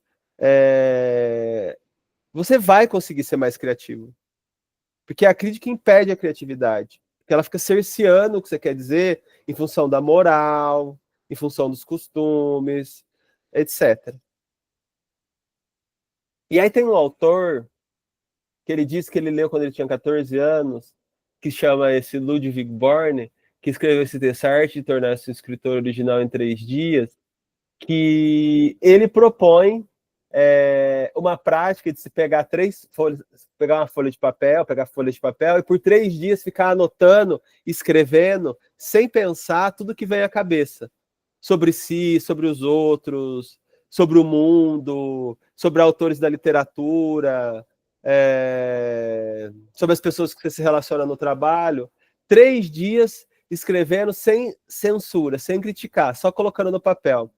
você vai conseguir ser mais criativo. Porque a crítica impede a criatividade. Porque ela fica cerceando o que você quer dizer em função da moral, em função dos costumes, etc. E aí tem um autor que ele disse que ele leu quando ele tinha 14 anos, que chama esse Ludwig Borne, que escreveu esse texto, A Arte de Tornar-se um Escritor Original em 3 Dias, que ele propõe uma prática de se pegar pegar uma folha de papel, pegar folha de papel e por 3 dias ficar anotando, escrevendo, sem pensar tudo que vem à cabeça. Sobre si, sobre os outros, sobre o mundo, sobre autores da literatura, sobre as pessoas que você se relaciona no trabalho. 3 dias escrevendo sem censura, sem criticar, só colocando no papel.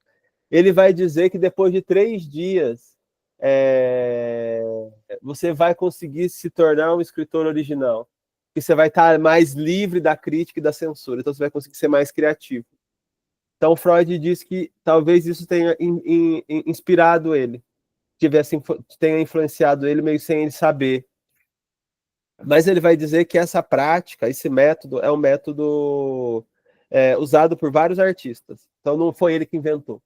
Ele vai dizer que depois de 3 dias você vai conseguir se tornar um escritor original. Que você vai estar mais livre da crítica e da censura. Então você vai conseguir ser mais criativo. Então Freud diz que talvez isso tenha inspirado ele, tenha influenciado ele meio sem ele saber. Mas ele vai dizer que essa prática, esse método, é um método usado por vários artistas. Então não foi ele que inventou.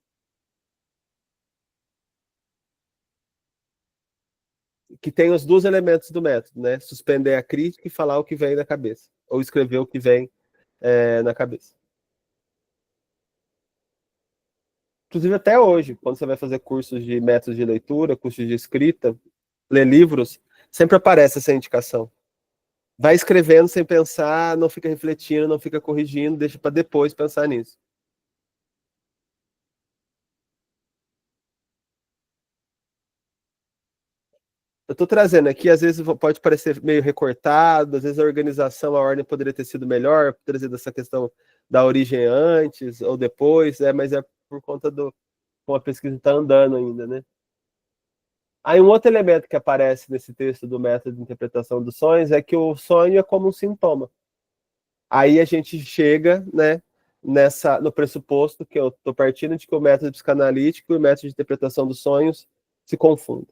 Que tem os 2 elementos do método, né? Suspender a crítica e falar o que vem na cabeça. Ou escrever o que vem na cabeça. Inclusive até hoje, quando você vai fazer cursos de métodos de leitura, cursos de escrita, ler livros, sempre aparece essa indicação. Vai escrevendo sem pensar, não fica refletindo, não fica corrigindo, deixa para depois pensar nisso. Eu estou trazendo aqui, às vezes pode parecer meio recortado, às vezes a organização, a ordem poderia ter sido melhor, trazendo essa questão da origem antes ou depois, mas é por conta como a pesquisa está andando ainda, né? Aí um outro elemento que aparece nesse texto do método de interpretação dos sonhos é que o sonho é como um sintoma. Aí a gente chega, né, no pressuposto que eu estou partindo de que o método psicanalítico e o método de interpretação dos sonhos se confundem.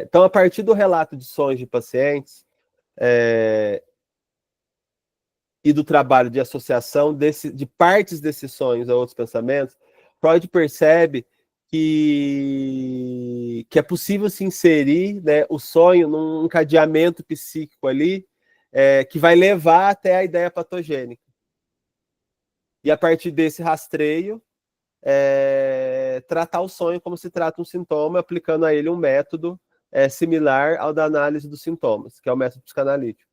Então, a partir do relato de sonhos de pacientes e do trabalho de associação de partes desses sonhos a outros pensamentos, Freud percebe que é possível se inserir, né, o sonho num encadeamento psíquico ali que vai levar até a ideia patogênica. E a partir desse rastreio, tratar o sonho como se trata um sintoma, aplicando a ele um método similar ao da análise dos sintomas, que é o método psicanalítico.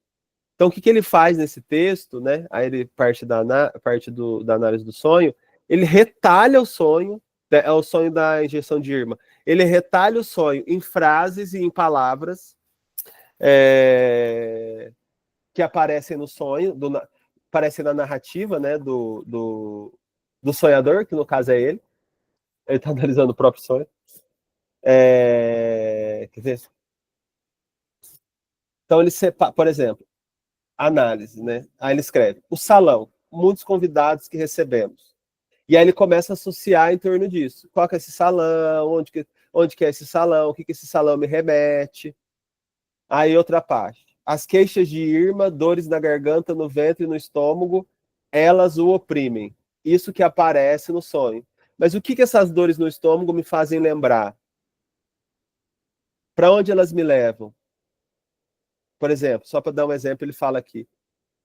Então, o que ele faz nesse texto, né? Aí ele parte da análise do sonho, ele retalha o sonho, né, é o sonho da injeção de Irma. Ele retalha o sonho em frases e em palavras que aparecem no sonho, aparecem na narrativa, né, do sonhador, que no caso é ele. Ele está analisando o próprio sonho. Quer dizer, então ele separa, por exemplo, análise, né? Aí ele escreve: o salão, muitos convidados que recebemos. E aí ele começa a associar em torno disso. Qual que é esse salão? Onde que é esse salão? O que esse salão me remete? Aí outra parte. As queixas de Irma, dores na garganta, no ventre e no estômago, elas o oprimem. Isso que aparece no sonho. Mas o que essas dores no estômago me fazem lembrar? Para onde elas me levam? Por exemplo, só para dar um exemplo, ele fala aqui: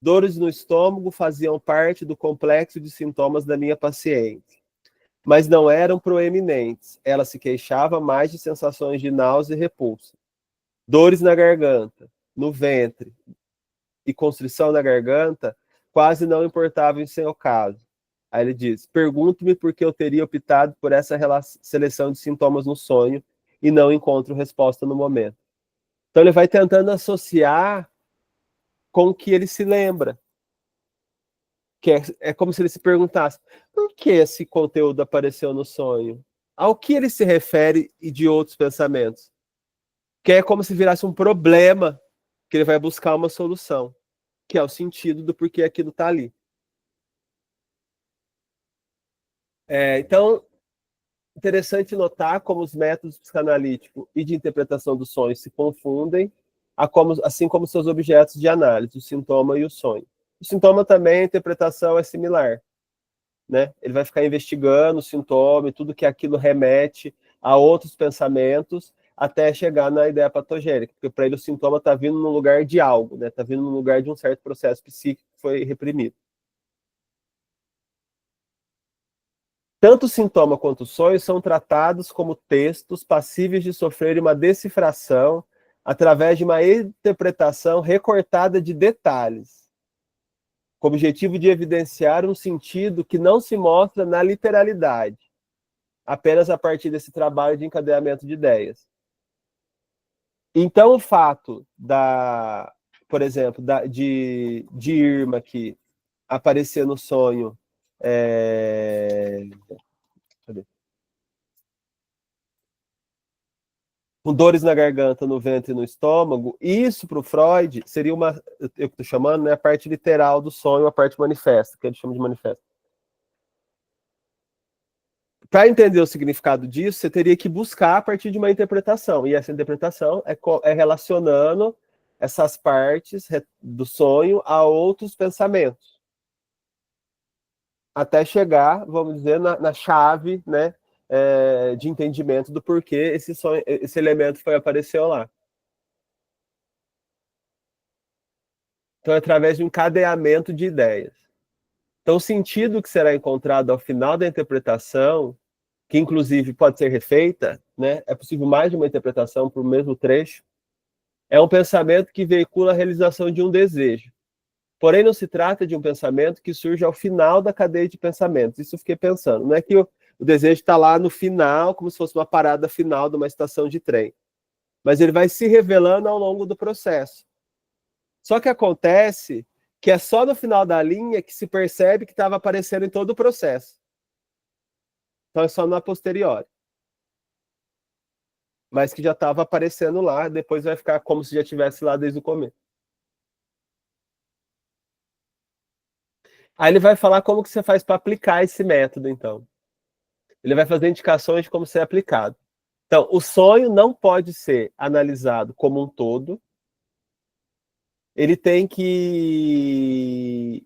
dores no estômago faziam parte do complexo de sintomas da minha paciente, mas não eram proeminentes. Ela se queixava mais de sensações de náusea e repulsa. Dores na garganta, no ventre e constrição na garganta quase não importavam em seu caso. Aí ele diz: pergunto-me por que eu teria optado por essa seleção de sintomas no sonho e não encontro resposta no momento. Então ele vai tentando associar com o que ele se lembra. Que é como se ele se perguntasse: por que esse conteúdo apareceu no sonho? Ao que ele se refere e de outros pensamentos? Que é como se virasse um problema que ele vai buscar uma solução, que é o sentido do porquê aquilo está ali. Então, interessante notar como os métodos psicanalíticos e de interpretação dos sonhos se confundem, assim como seus objetos de análise, o sintoma e o sonho. O sintoma também, a interpretação é similar, né? Ele vai ficar investigando o sintoma e tudo que aquilo remete a outros pensamentos até chegar na ideia patogênica, porque para ele o sintoma está vindo no lugar de algo, né? Está vindo no lugar de um certo processo psíquico que foi reprimido. Tanto o sintoma quanto o sonho são tratados como textos passíveis de sofrer uma decifração através de uma interpretação recortada de detalhes, com o objetivo de evidenciar um sentido que não se mostra na literalidade, apenas a partir desse trabalho de encadeamento de ideias. Então, o fato por exemplo, de Irma aqui aparecer no sonho com dores na garganta, no ventre e no estômago, isso para o Freud seria eu estou chamando, né, a parte literal do sonho, a parte manifesta, que ele chama de manifesto. Para entender o significado disso, você teria que buscar a partir de uma interpretação, e essa interpretação é relacionando essas partes do sonho a outros pensamentos, até chegar, vamos dizer, na chave, né, de entendimento do porquê esse elemento apareceu lá. Então, é através de um encadeamento de ideias. Então, o sentido que será encontrado ao final da interpretação, que inclusive pode ser refeita, né, é possível mais de uma interpretação para o mesmo trecho, é um pensamento que veicula a realização de um desejo. Porém, não se trata de um pensamento que surge ao final da cadeia de pensamentos. Isso eu fiquei pensando. Não é que o desejo está lá no final, como se fosse uma parada final de uma estação de trem. Mas ele vai se revelando ao longo do processo. Só que acontece que é só no final da linha que se percebe que estava aparecendo em todo o processo. Então é só na posteriori. Mas que já estava aparecendo lá, depois vai ficar como se já estivesse lá desde o começo. Aí ele vai falar como que você faz para aplicar esse método, então. Ele vai fazer indicações de como ser aplicado. Então, o sonho não pode ser analisado como um todo. Ele tem que...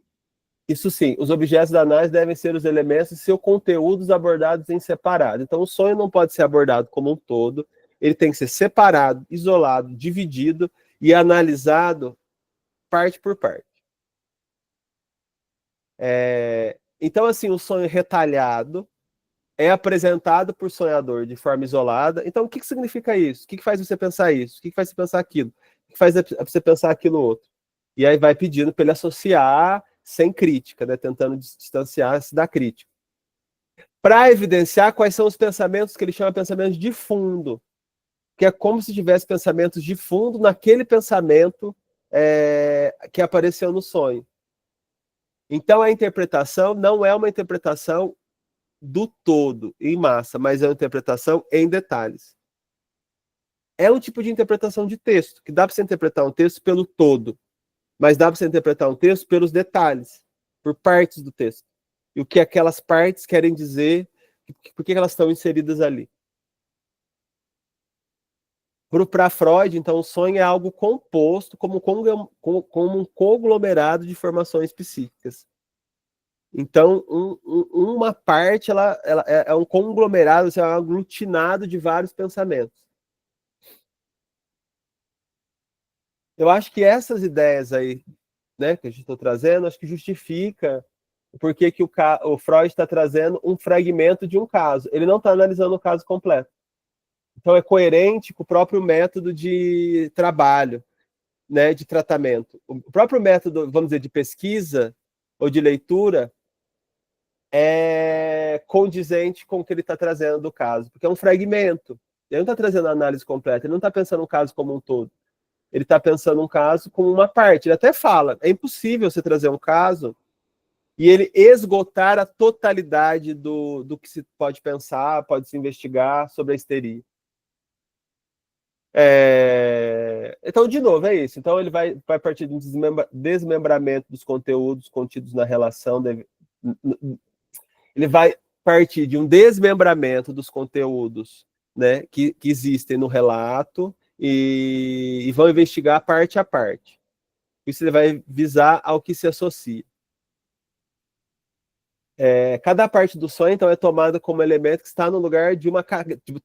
Isso sim, os objetos da análise devem ser os elementos e seus conteúdos abordados em separado. Então, o sonho não pode ser abordado como um todo. Ele tem que ser separado, isolado, dividido e analisado parte por parte. Então, assim, o sonho retalhado é apresentado por sonhador de forma isolada. Então, o que significa isso? O que faz você pensar isso? O que faz você pensar aquilo? O que faz você pensar aquilo outro? E aí vai pedindo para ele associar sem crítica, né? Tentando distanciar-se da crítica. Para evidenciar quais são os pensamentos que ele chama de pensamentos de fundo, que é como se tivesse pensamentos de fundo naquele pensamento que apareceu no sonho. Então, a interpretação não é uma interpretação do todo, em massa, mas é uma interpretação em detalhes. É um tipo de interpretação de texto, que dá para você interpretar um texto pelo todo, mas dá para você interpretar um texto pelos detalhes, por partes do texto. E o que aquelas partes querem dizer, por que elas estão inseridas ali. Para Freud, então, o sonho é algo composto como um conglomerado de formações psíquicas. Então, uma parte ela é um conglomerado, é um aglutinado de vários pensamentos. Eu acho que essas ideias aí, né, que a gente está trazendo, acho que justifica por que o Freud está trazendo um fragmento de um caso. Ele não está analisando o caso completo. Então, é coerente com o próprio método de trabalho, né, de tratamento. O próprio método, vamos dizer, de pesquisa ou de leitura é condizente com o que ele está trazendo do caso, porque é um fragmento. Ele não está trazendo a análise completa, ele não está pensando um caso como um todo. Ele está pensando um caso como uma parte. Ele até fala, é impossível você trazer um caso e ele esgotar a totalidade do que se pode pensar, pode se investigar sobre a histeria. Então, de novo, é isso. Então, ele vai partir de um desmembramento dos conteúdos contidos na relação. Ele vai partir de um desmembramento dos conteúdos, né, que existem no relato e vão investigar parte a parte. Isso ele vai visar ao que se associa. Cada parte do sonho, então, é tomada como elemento que está no lugar de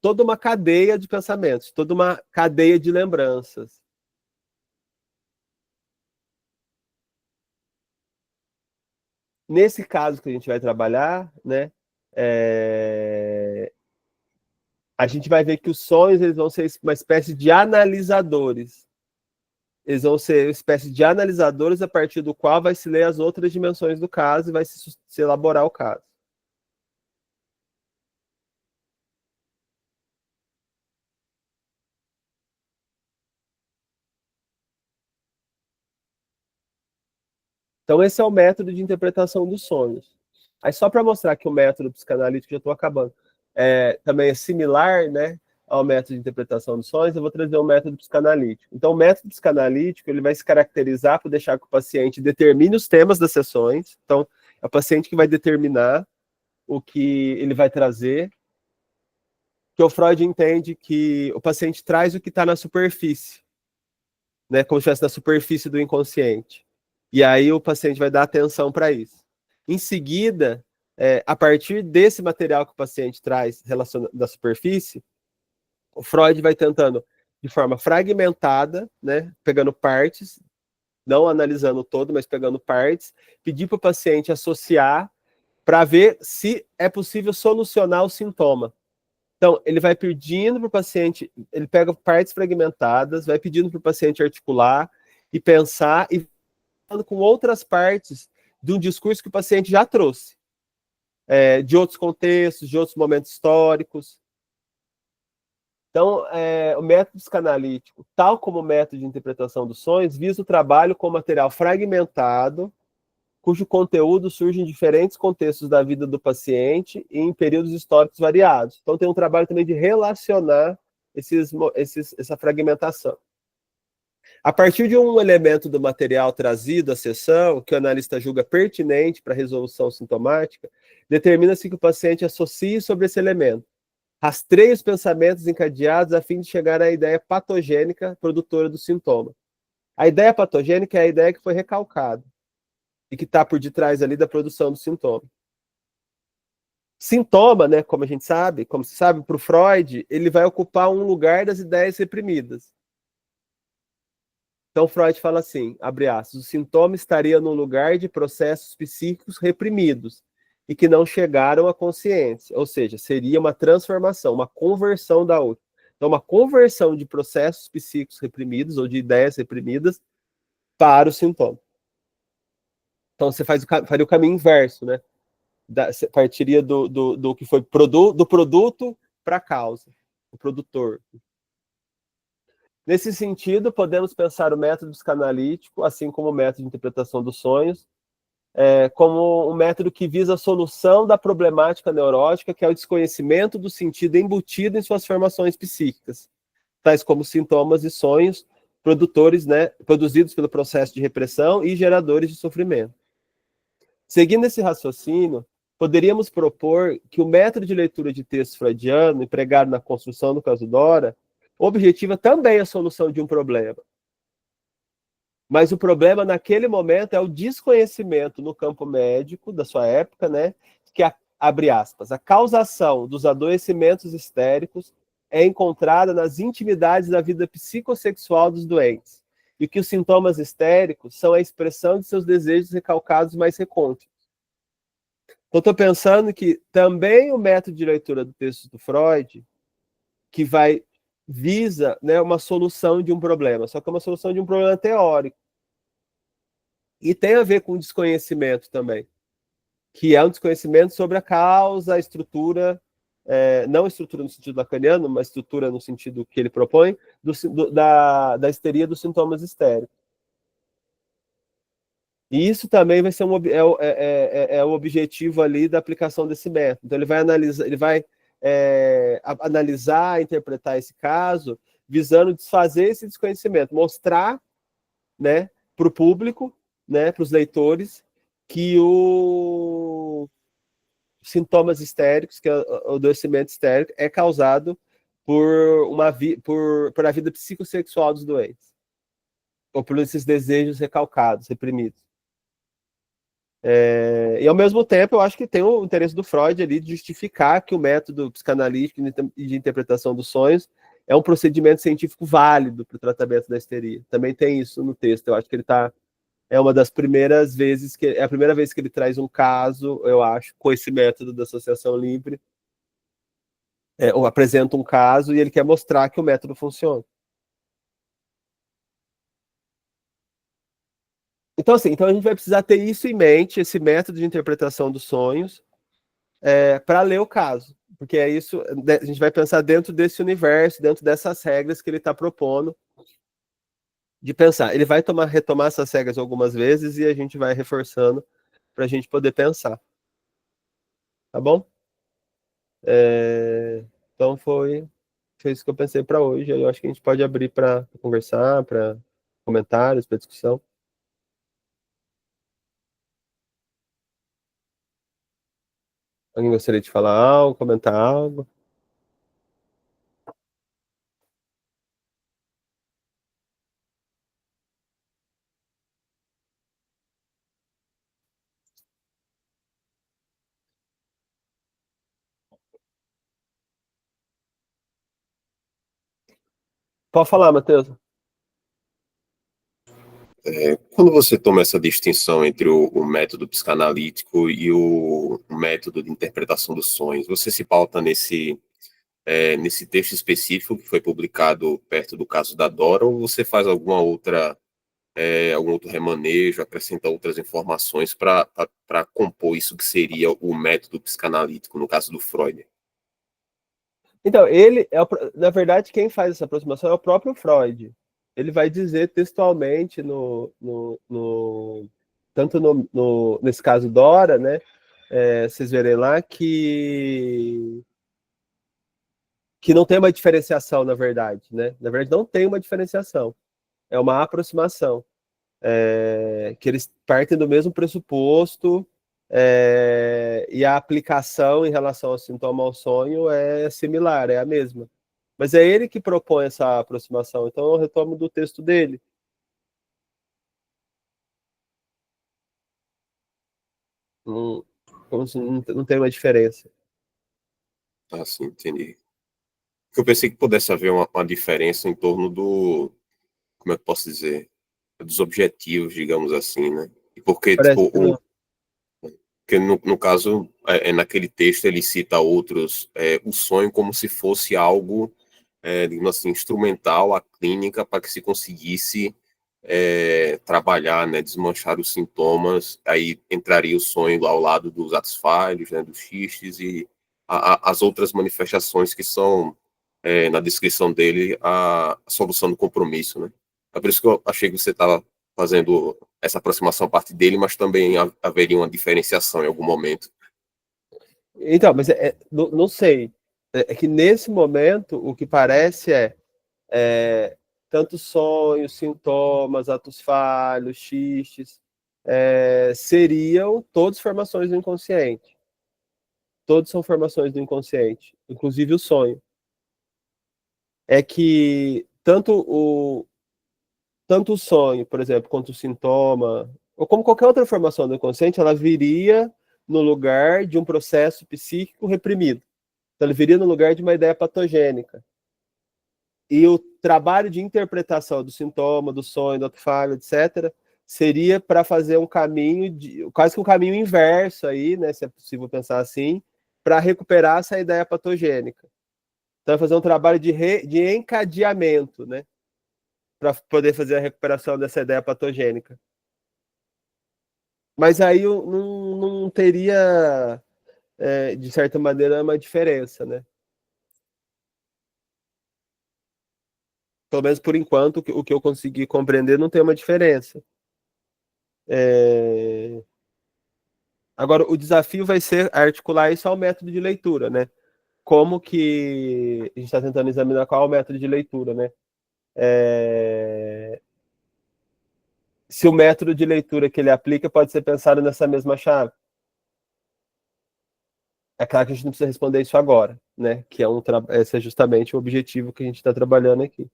toda uma cadeia de pensamentos, toda uma cadeia de lembranças. Nesse caso que a gente vai trabalhar, né, a gente vai ver que os sonhos eles vão ser uma espécie de analisadores. Eles vão ser uma espécie de analisadores a partir do qual vai se ler as outras dimensões do caso e vai se elaborar o caso. Então, esse é o método de interpretação dos sonhos. Aí, só para mostrar que o método psicanalítico, já estou acabando, também é similar, né, ao método de interpretação dos sonhos, eu vou trazer o método psicanalítico. Então, o método psicanalítico ele vai se caracterizar por deixar que o paciente determine os temas das sessões. Então, é o paciente que vai determinar o que ele vai trazer, que o Freud entende que o paciente traz o que está na superfície, né, como se estivesse na superfície do inconsciente. E aí o paciente vai dar atenção para isso. Em seguida, a partir desse material que o paciente traz da superfície, o Freud vai tentando, de forma fragmentada, né, pegando partes, não analisando o todo, mas pegando partes, pedir para o paciente associar para ver se é possível solucionar o sintoma. Então, ele vai pedindo para o paciente, ele pega partes fragmentadas, vai pedindo para o paciente articular e pensar e falando com outras partes de um discurso que o paciente já trouxe, de outros contextos, de outros momentos históricos. Então, o método psicanalítico, tal como o método de interpretação dos sonhos, visa o trabalho com material fragmentado, cujo conteúdo surge em diferentes contextos da vida do paciente e em períodos históricos variados. Então, tem um trabalho também de relacionar essa fragmentação. A partir de um elemento do material trazido à sessão, que o analista julga pertinente para a resolução sintomática, determina-se que o paciente associe sobre esse elemento. Rastreie os pensamentos encadeados a fim de chegar à ideia patogênica produtora do sintoma. A ideia patogênica é a ideia que foi recalcada e que está por detrás ali da produção do sintoma. Sintoma, né, como a gente sabe, como se sabe, para o Freud, ele vai ocupar um lugar das ideias reprimidas. Então, Freud fala assim, abre aspas, o sintoma estaria no lugar de processos psíquicos reprimidos e que não chegaram à consciência, ou seja, seria uma transformação, uma conversão da outra. Então, uma conversão de processos psíquicos reprimidos ou de ideias reprimidas para o sintoma. Então, você faria o caminho inverso, né? Você partiria do que foi do produto para a causa, o produtor. Nesse sentido, podemos pensar o método psicanalítico, assim como o método de interpretação dos sonhos, como um método que visa a solução da problemática neurótica, que é o desconhecimento do sentido embutido em suas formações psíquicas, tais como sintomas e sonhos produzidos pelo processo de repressão e geradores de sofrimento. Seguindo esse raciocínio, poderíamos propor que o método de leitura de texto freudiano, empregado na construção do caso Dora, objetiva também a solução de um problema. Mas o problema naquele momento é o desconhecimento no campo médico da sua época, né, que abre aspas, a causação dos adoecimentos histéricos é encontrada nas intimidades da vida psicossexual dos doentes, e que os sintomas histéricos são a expressão de seus desejos recalcados mais recônditos. Então, estou pensando que também o método de leitura do texto do Freud, que visa, né, uma solução de um problema, só que é uma solução de um problema teórico. E tem a ver com desconhecimento também, que é um desconhecimento sobre a causa, a estrutura, não a estrutura no sentido lacaniano, mas estrutura no sentido que ele propõe, da histeria dos sintomas histéricos. E isso também vai ser o objetivo ali da aplicação desse método. Então, ele vai analisar, interpretar esse caso, visando desfazer esse desconhecimento, mostrar, né, para o público, né, para os leitores, que sintomas histéricos, que é o adoecimento histérico, é causado por a vida psicossexual dos doentes, ou por esses desejos recalcados, reprimidos. E, ao mesmo tempo, eu acho que tem o interesse do Freud ali de justificar que o método psicanalítico e de interpretação dos sonhos é um procedimento científico válido para o tratamento da histeria. Também tem isso no texto. Eu acho que ele está... É uma das primeiras vezes que... É a primeira vez que ele traz um caso, eu acho, com esse método da associação livre, ou apresenta um caso e ele quer mostrar que o método funciona. Então, assim, então a gente vai precisar ter isso em mente, esse método de interpretação dos sonhos, para ler o caso. Porque é isso, a gente vai pensar dentro desse universo, dentro dessas regras que ele está propondo de pensar. Ele vai retomar essas regras algumas vezes e a gente vai reforçando para a gente poder pensar. Tá bom? Então foi isso que eu pensei para hoje. Eu acho que a gente pode abrir para conversar, para comentários, para discussão. Alguém gostaria de falar algo, comentar algo? Pode falar, Matheus. Quando você toma essa distinção entre o método psicanalítico e o método de interpretação dos sonhos, você se pauta nesse texto específico que foi publicado perto do caso da Dora, ou você faz algum outro remanejo, acrescenta outras informações para compor isso que seria o método psicanalítico, no caso do Freud? Então, na verdade, quem faz essa aproximação é o próprio Freud. Ele vai dizer textualmente, tanto nesse caso Dora, né? Vocês verem lá que não tem uma diferenciação, na verdade, né? Na verdade, não tem uma diferenciação. É uma aproximação. Que eles partem do mesmo pressuposto, e a aplicação em relação ao sintoma ao sonho é similar, é a mesma. Mas é ele que propõe essa aproximação, então eu retomo do texto dele. Como se não tem uma diferença. Ah, sim, entendi. Eu pensei que pudesse haver uma diferença em torno como é que eu posso dizer, dos objetivos, digamos assim, né? Porque, Parece tipo, que não. porque no caso, naquele texto ele cita outros, o sonho como se fosse algo, digamos assim, instrumental à clínica para que se conseguisse trabalhar, né, desmanchar os sintomas, aí entraria o sonho ao lado dos atos falhos, né, dos xistes e as outras manifestações que são, na descrição dele, a solução do compromisso, né? É por isso que eu achei que você estava fazendo essa aproximação a partir dele, mas também haveria uma diferenciação em algum momento. Então, mas não sei. É que nesse momento o que parece tanto sonhos, sintomas, atos falhos, xistes, seriam todas formações do inconsciente. Todos são formações do inconsciente, inclusive o sonho. É que tanto o sonho, por exemplo, quanto o sintoma, ou como qualquer outra formação do inconsciente, ela viria no lugar de um processo psíquico reprimido. Então, ele viria no lugar de uma ideia patogênica. E o trabalho de interpretação do sintoma, do sonho, do ato falho, etc., seria para fazer um caminho, quase que um caminho inverso aí, né, se é possível pensar assim, para recuperar essa ideia patogênica. Então, fazer um trabalho de encadeamento, né, para poder fazer a recuperação dessa ideia patogênica. Mas aí não teria, de certa maneira, uma diferença, né? Pelo menos por enquanto, o que eu consegui compreender não tem uma diferença. Agora, o desafio vai ser articular isso ao método de leitura, né? Como que a gente está tentando examinar qual é o método de leitura, né? Se o método de leitura que ele aplica pode ser pensado nessa mesma chave. É claro que a gente não precisa responder isso agora, né? Que esse é justamente o objetivo que a gente está trabalhando aqui.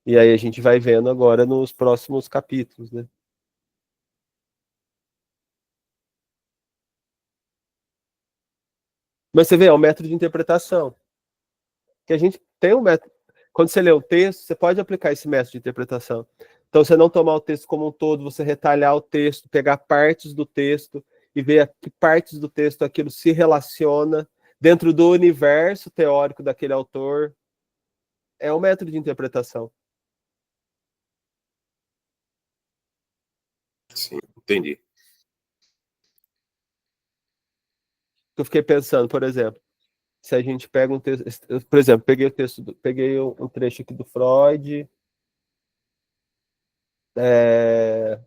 E aí a gente vai vendo agora nos próximos capítulos, né? Mas você vê, é um método de interpretação. Que a gente tem um método. Quando você lê o texto, você pode aplicar esse método de interpretação. Então, você não tomar o texto como um todo, você retalhar o texto, pegar partes do texto e ver a que partes do texto aquilo se relaciona dentro do universo teórico daquele autor. É um método de interpretação. Sim, entendi. Eu fiquei pensando, por exemplo, se a gente pega um texto, por exemplo, peguei um trecho aqui do Freud,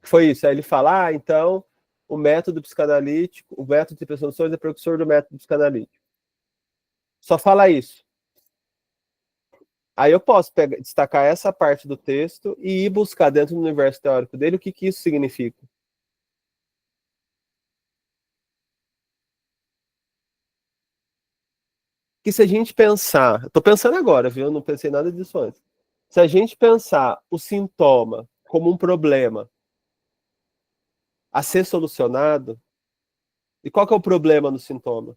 foi isso, aí ele fala, então, o método psicanalítico, o método de interpretações é precursor do método psicanalítico. Só fala isso. Aí eu posso destacar essa parte do texto e ir buscar dentro do universo teórico dele o que isso significa. Que se a gente pensar, estou pensando agora, viu? Eu não pensei nada disso antes. Se a gente pensar o sintoma como um problema a ser solucionado, e qual que é o problema no sintoma?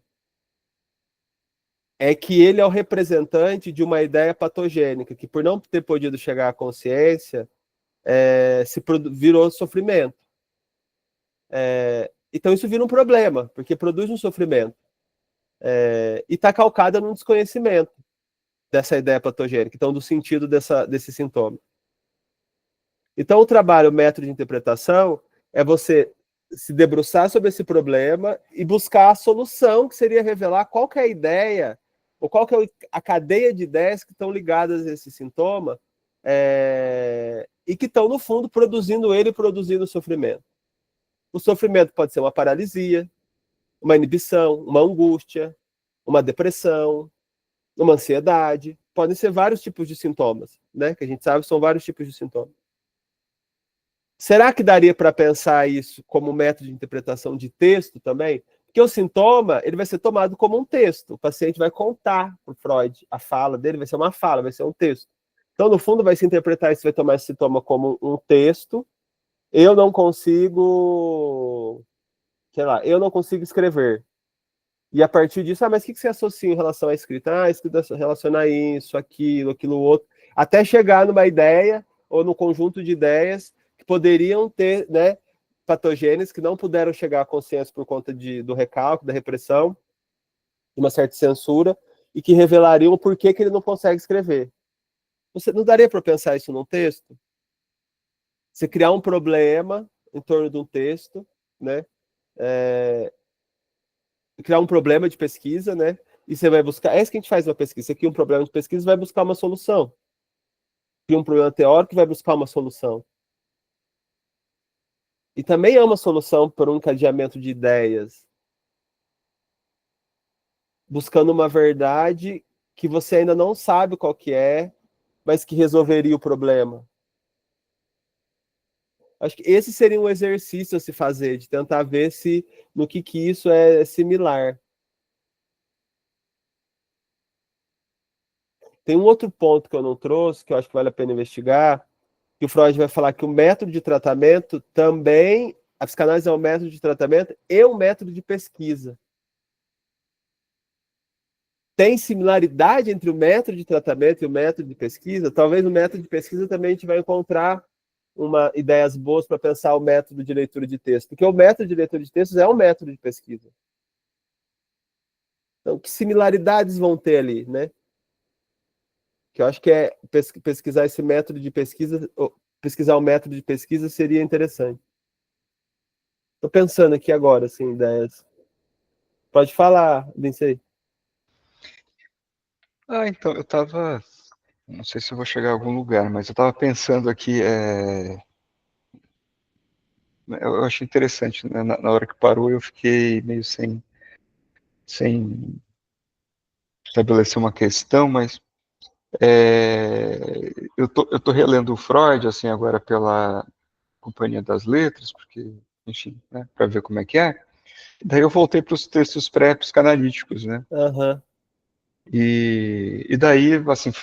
É que ele é o representante de uma ideia patogênica, que por não ter podido chegar à consciência, virou sofrimento. Então isso vira um problema, porque produz um sofrimento. E está calcada num desconhecimento dessa ideia patogênica, então do sentido desse sintoma. Então o trabalho, o método de interpretação, é você se debruçar sobre esse problema e buscar a solução, que seria revelar qual que é a ideia, ou qual que é a cadeia de ideias que estão ligadas a esse sintoma, e que estão, no fundo, produzindo ele e produzindo o sofrimento. O sofrimento pode ser uma paralisia, uma inibição, uma angústia, uma depressão, uma ansiedade. Podem ser vários tipos de sintomas, né? Que a gente sabe que são vários tipos de sintomas. Será que daria para pensar isso como método de interpretação de texto também? Porque o sintoma ele vai ser tomado como um texto. O paciente vai contar para o Freud a fala dele, vai ser uma fala, vai ser um texto. Então, no fundo, vai se interpretar isso, vai tomar esse sintoma como um texto. Eu não consigo, sei lá, eu não consigo escrever. E a partir disso, mas o que você associa em relação à escrita? A escrita relaciona isso, aquilo outro, até chegar numa ideia ou no conjunto de ideias que poderiam ter, né, patogênios que não puderam chegar à consciência por conta do recalque, da repressão, de uma certa censura, e que revelariam o porquê que ele não consegue escrever. Você não daria para pensar isso num texto? Você criar um problema em torno de um texto, né? Criar um problema de pesquisa, né? E você vai buscar. É isso que a gente faz na pesquisa. Você cria um problema de pesquisa e vai buscar uma solução. Cria um problema teórico e vai buscar uma solução. E também é uma solução para um encadeamento de ideias. Buscando uma verdade que você ainda não sabe qual que é, mas que resolveria o problema. Acho que esse seria um exercício a se fazer, de tentar ver se no que isso é similar. Tem um outro ponto que eu não trouxe, que eu acho que vale a pena investigar, que o Freud vai falar que o método de tratamento também, a psicanálise é um método de tratamento e um método de pesquisa. Tem similaridade entre o método de tratamento e o método de pesquisa? Talvez no método de pesquisa também a gente vai encontrar ideias boas para pensar o método de leitura de texto, porque o método de leitura de textos é um método de pesquisa. Então, que similaridades vão ter ali, né? Que eu acho que pesquisar esse método de pesquisa, pesquisar o método de pesquisa seria interessante. Estou pensando aqui agora, assim, ideias. Pode falar, Lindsay. Então, eu estava, não sei se eu vou chegar a algum lugar, mas eu estava pensando aqui, eu achei interessante, né? Na hora que parou eu fiquei meio sem estabelecer uma questão, mas eu tô relendo o Freud, assim, agora pela Companhia das Letras, porque, enfim, né, para ver como é que é. Daí eu voltei para os textos pré-psicanalíticos, né? Aham. E daí, assim,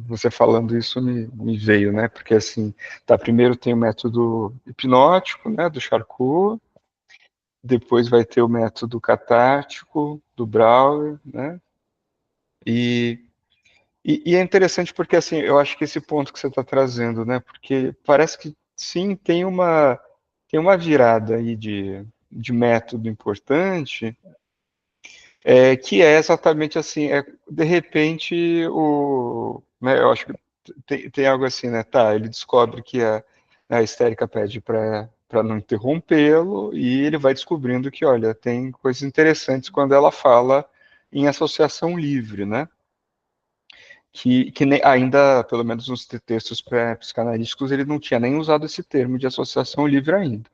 você falando isso me veio, né? Porque, assim, tá, primeiro tem o método hipnótico, né, do Charcot, depois vai ter o método catártico, do Brauer, né? E, e é interessante porque, assim, eu acho que esse ponto que você está trazendo, né? Porque parece que, sim, tem uma virada aí de método importante, que é exatamente assim, de repente né, eu acho que tem algo assim, né? Tá, ele descobre que a histérica pede para não interrompê-lo e ele vai descobrindo que, olha, tem coisas interessantes quando ela fala em associação livre, né? Que ainda, pelo menos nos textos pré-psicanalíticos, ele não tinha nem usado esse termo de associação livre ainda.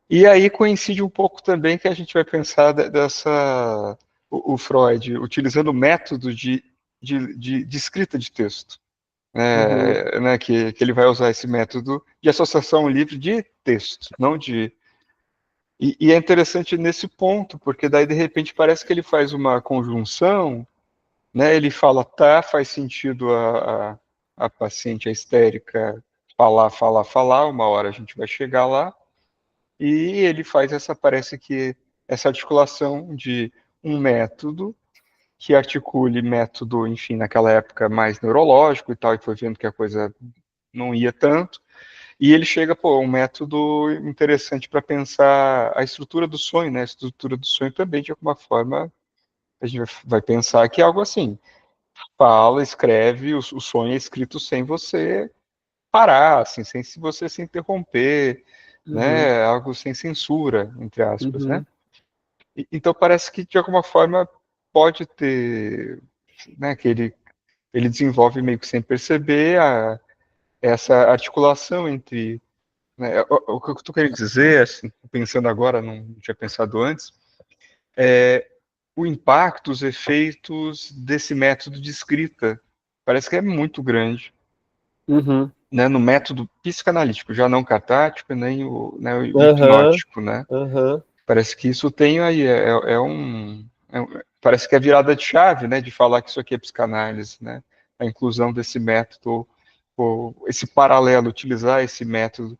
E aí coincide um pouco também que a gente vai pensar dessa o Freud utilizando o método de escrita de texto, Uhum. né, que ele vai usar esse método de associação livre de texto, não de. E é interessante nesse ponto, porque daí de repente parece que ele faz uma conjunção, né? Ele fala, tá, faz sentido a paciente, a histérica, falar, uma hora a gente vai chegar lá. E ele faz parece que essa articulação de um método que articule método, enfim, naquela época mais neurológico e tal, e foi vendo que a coisa não ia tanto. E ele chega, pô, um método interessante para pensar a estrutura do sonho, né? A estrutura do sonho também, de alguma forma, a gente vai pensar que é algo assim. Fala, escreve, o sonho é escrito sem você parar, assim, sem se você se interromper, Uhum. né? Algo sem censura, entre aspas, né? Uhum. Então parece que de alguma forma pode ter, né? Que ele desenvolve meio que sem perceber essa articulação entre, né, o que eu estou querendo dizer, assim, pensando agora, não tinha pensado antes, é o impacto, os efeitos desse método de escrita. Parece que é muito grande, Uhum. né, no método psicanalítico, já não catártico, nem o Aham. hipnótico, né? Aham. Parece que isso tem aí, parece que é virada de chave, né, de falar que isso aqui é psicanálise, né? A inclusão desse método, ou esse paralelo, utilizar esse método.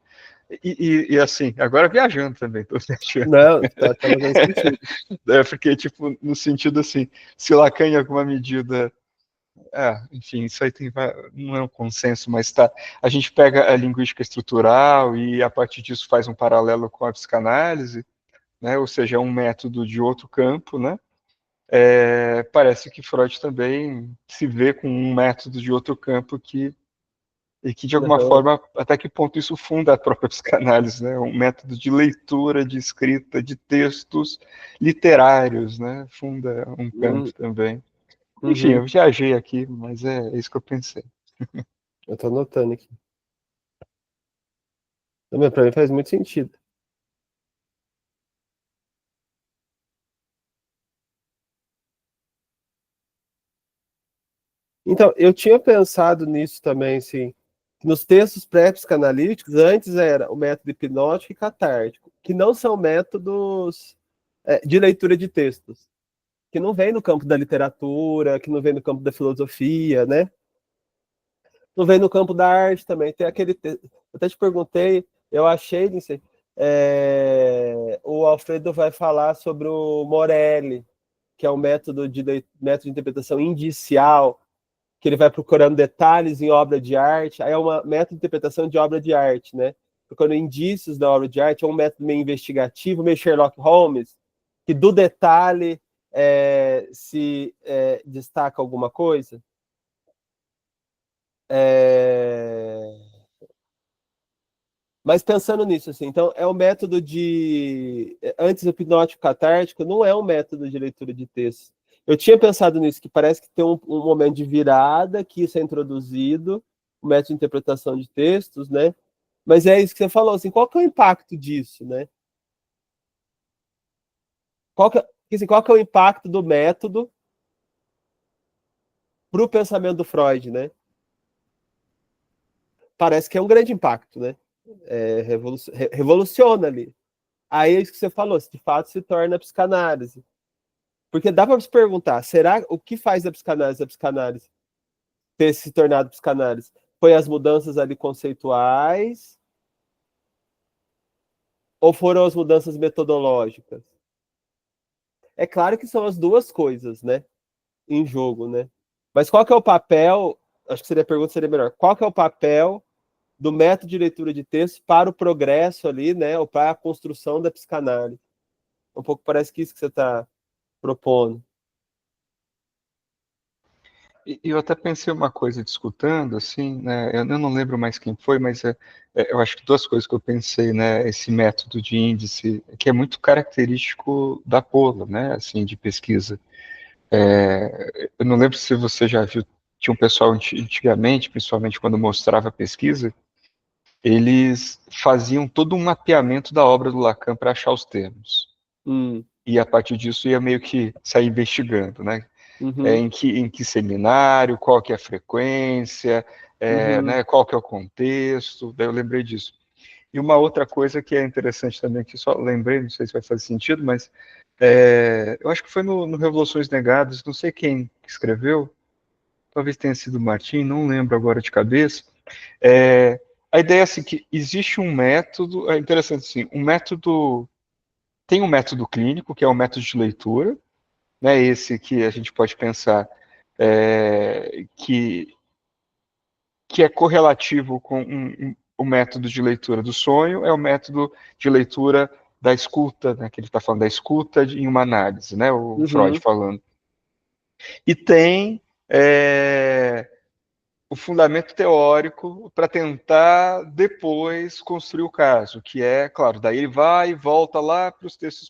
E assim, agora viajando também, estou viajando. Não, tá fazendo sentido. Porque, tipo, no sentido assim, se Lacan em alguma medida enfim, isso aí não é um consenso, mas tá. A gente pega a linguística estrutural e a partir disso faz um paralelo com a psicanálise, né? Ou seja, é um método de outro campo, né? Parece que Freud também se vê com um método de outro campo e que de alguma Aham. forma, até que ponto isso funda a própria psicanálise, né? Um método de leitura, de escrita, de textos literários, né? Funda um campo também. Enfim, Uhum. eu viajei aqui, mas é isso que eu pensei. Eu tô anotando aqui. Também, pra mim faz muito sentido. Então, eu tinha pensado nisso também, assim, nos textos pré-psicanalíticos, antes era o método hipnótico e catártico, que não são métodos de leitura de textos, que não vem no campo da literatura, que não vem no campo da filosofia, né? Não vem no campo da arte também. Tem aquele. Eu até te perguntei, eu achei, não sei, o Alfredo vai falar sobre o Morelli, que é um método de interpretação indicial, que ele vai procurando detalhes em obra de arte. Aí é um método de interpretação de obra de arte, né? Procurando indícios da obra de arte. É um método meio investigativo, meio Sherlock Holmes, que do detalhe se destaca alguma coisa. Mas pensando nisso, assim, então é um método de. Antes o hipnótico catártico não é um método de leitura de texto. Eu tinha pensado nisso, que parece que tem um momento de virada, que isso é introduzido, o método de interpretação de textos, né? Mas é isso que você falou, assim, qual que é o impacto disso, né? Qual que é o impacto do método para o pensamento do Freud, né? Parece que é um grande impacto, né? Revoluciona ali. Aí é isso que você falou, se de fato se torna psicanálise. Porque dá para se perguntar, será o que faz a psicanálise ter se tornado psicanálise? Foi as mudanças ali conceituais ou foram as mudanças metodológicas? É claro que são as duas coisas, né, em jogo, né? Mas qual que é o papel, acho que seria a pergunta seria melhor, qual que é o papel do método de leitura de texto para o progresso ali, né, ou para a construção da psicanálise? Um pouco parece que isso que você está propondo. E eu até pensei uma coisa discutando, assim, né, eu não lembro mais quem foi, mas eu acho que duas coisas que eu pensei, né, esse método de índice, que é muito característico da Pola, né, assim, de pesquisa. Eu não lembro se você já viu, tinha um pessoal antigamente, principalmente quando mostrava a pesquisa, eles faziam todo um mapeamento da obra do Lacan para achar os termos. E a partir disso ia meio que sair investigando, né? Uhum. Em que seminário, qual que é a frequência, né, qual que é o contexto, daí eu lembrei disso. E uma outra coisa que é interessante também, que só lembrei, não sei se vai fazer sentido, mas eu acho que foi no Revoluções Negadas, não sei quem escreveu, talvez tenha sido o Martim, não lembro agora de cabeça. A ideia é assim, que existe um método, é interessante assim, tem um método clínico, que é o método de leitura, né, esse que a gente pode pensar que é correlativo com o método de leitura do sonho, é o método de leitura da escuta, né, que ele está falando da escuta em uma análise, né, o Freud falando. E tem o fundamento teórico para tentar depois construir o caso, que é, claro, daí ele vai e volta lá para os textos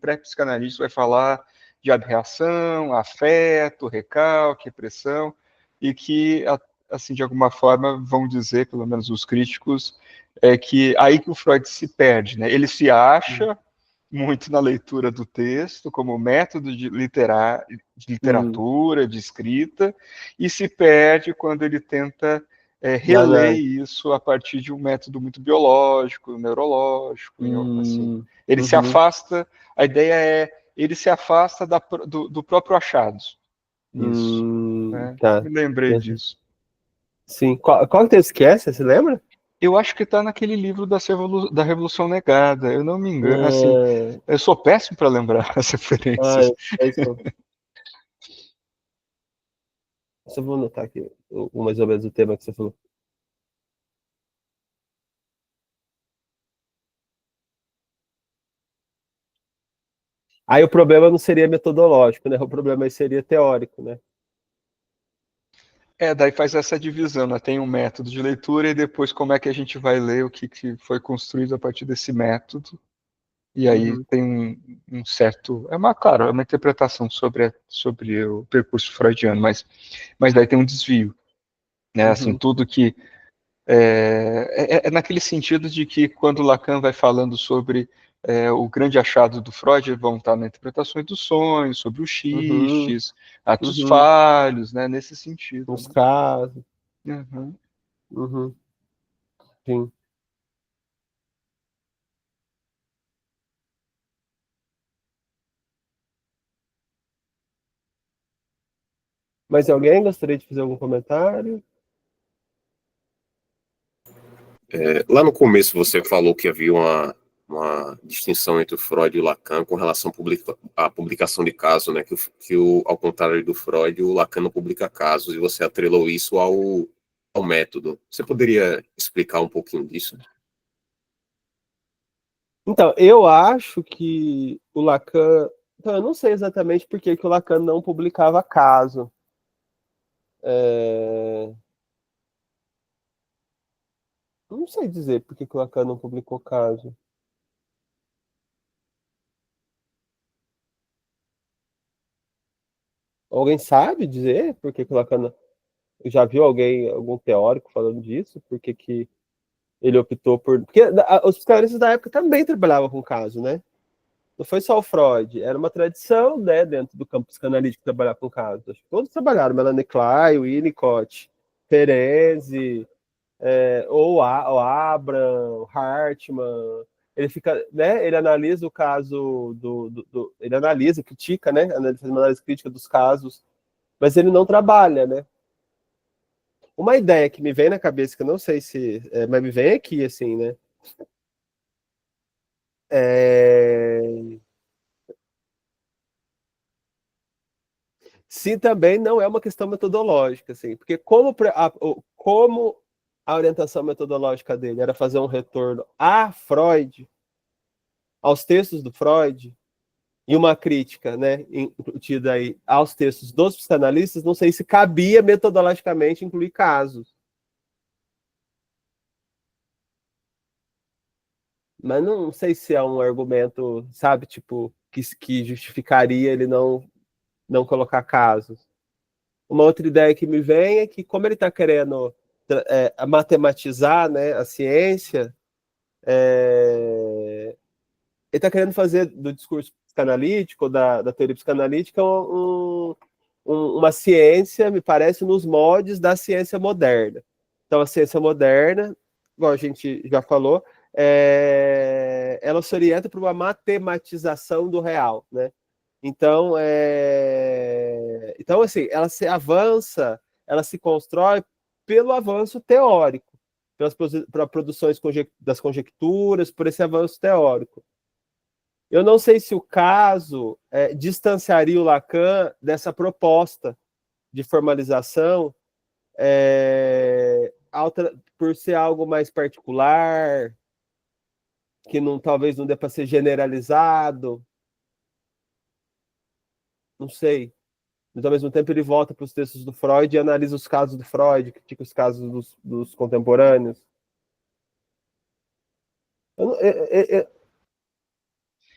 pré-psicanalíticos, vai falar de abreação, afeto, recalque, repressão, e que, assim, de alguma forma, vão dizer, pelo menos os críticos, que aí que o Freud se perde, né? Ele se acha muito na leitura do texto, como método de literatura, de escrita, e se perde quando ele tenta reler isso a partir de um método muito biológico, neurológico, assim. Ele se afasta, a ideia é, ele se afasta do próprio achado, nisso. Né? Tá. Me lembrei disso. Sim. Qual texto que é? Você se lembra? Eu acho que está naquele livro da Revolução Negada, eu não me engano. Assim, eu sou péssimo para lembrar as referências. É isso. Só vou anotar aqui mais ou menos o tema que você falou. Aí o problema não seria metodológico, né? O problema aí seria teórico, né? Daí faz essa divisão, né? Tem um método de leitura e depois como é que a gente vai ler o que foi construído a partir desse método. E aí tem um certo... claro, é uma interpretação sobre o percurso freudiano, mas daí tem um desvio. Né? Assim, tudo que... naquele sentido de que quando Lacan vai falando sobre o grande achado do Freud, vão estar nas interpretações dos sonhos, sobre os xistes, atos falhos, né? Nesse sentido. Os casos. Sim. Mas alguém gostaria de fazer algum comentário? Lá no começo você falou que havia uma distinção entre o Freud e o Lacan com relação à publicação de casos, né? Ao contrário do Freud, o Lacan não publica casos, e você atrelou isso ao método. Você poderia explicar um pouquinho disso? Então, eu acho que o Lacan... Então, eu não sei exatamente por que o Lacan não publicava caso. Não sei dizer por que o Lacan não publicou caso. Alguém sabe dizer por que o Lacan... Já viu algum teórico falando disso? Por que ele optou por... Porque os psicanalistas da época também trabalhavam com caso, né? Não foi só o Freud, era uma tradição, né, dentro do campo psicanalítico trabalhar com casos. Acho que todos trabalharam, Melanie Klein, Winnicott, Perez, ou Abram, Hartmann, ele fica, né, ele analisa o caso ele analisa, critica, né, faz uma análise crítica dos casos, mas ele não trabalha, né. Uma ideia que me vem na cabeça, que eu não sei se, mas me vem aqui, assim, né, se também não é uma questão metodológica, assim, porque como a orientação metodológica dele era fazer um retorno a Freud, aos textos do Freud, e uma crítica, né, incutida aí aos textos dos psicanalistas, não sei se cabia metodologicamente incluir casos. Mas não sei se é um argumento, sabe, tipo, que justificaria ele não colocar casos. Uma outra ideia que me vem é que, como ele está querendo matematizar, né, a ciência, ele está querendo fazer do discurso psicanalítico, da teoria psicanalítica, uma ciência, me parece, nos moldes da ciência moderna. Então, a ciência moderna, igual a gente já falou, ela se orienta para uma matematização do real, né? Então, assim, ela se avança, ela se constrói pelo avanço teórico, pelas produções das conjecturas, por esse avanço teórico. Eu não sei se o caso distanciaria o Lacan dessa proposta de formalização, por ser algo mais particular, que talvez não dê para ser generalizado. Não sei. Mas, ao mesmo tempo, ele volta para os textos do Freud e analisa os casos do Freud, critica os casos dos contemporâneos.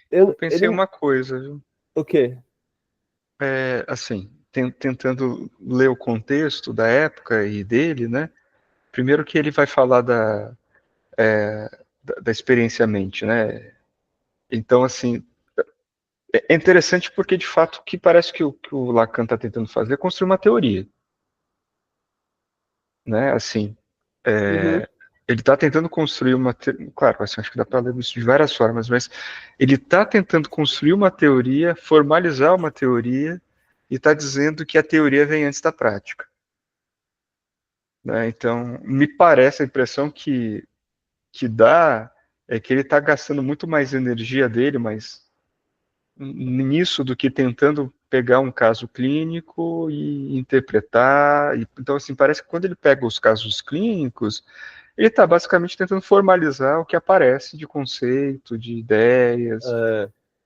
Eu pensei uma coisa, viu? O quê? Assim, tentando ler o contexto da época e dele, né? Primeiro que ele vai falar da experiência mente, né? Então, assim, é interessante porque, de fato, o que parece que o Lacan está tentando fazer é construir uma teoria, né? Assim, ele está tentando construir claro, assim, acho que dá para ler isso de várias formas, mas ele está tentando construir uma teoria, formalizar uma teoria, e está dizendo que a teoria vem antes da prática. Né? Então, me parece a impressão que dá é que ele está gastando muito mais energia dele, mas nisso do que tentando pegar um caso clínico e interpretar. Então, assim, parece que quando ele pega os casos clínicos, ele está basicamente tentando formalizar o que aparece de conceito, de ideias,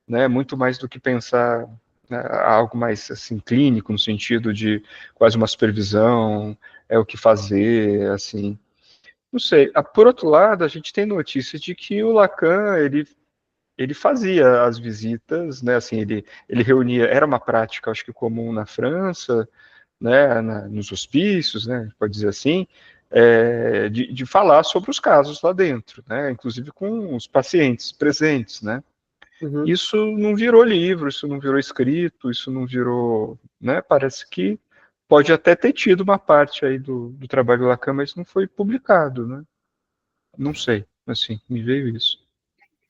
né? Muito mais do que pensar, né, algo mais assim clínico, no sentido de quase uma supervisão, o que fazer, assim. Não sei. Por outro lado, a gente tem notícias de que o Lacan, ele fazia as visitas, né? Assim, ele reunia, era uma prática, acho que comum na França, né? Nos hospícios, né? Pode dizer assim, de falar sobre os casos lá dentro, né? Inclusive com os pacientes presentes, né? Uhum. Isso não virou livro, isso não virou escrito, isso não virou, né? Parece que pode até ter tido uma parte aí do trabalho do Lacan, mas não foi publicado, né? Não sei, assim, me veio isso.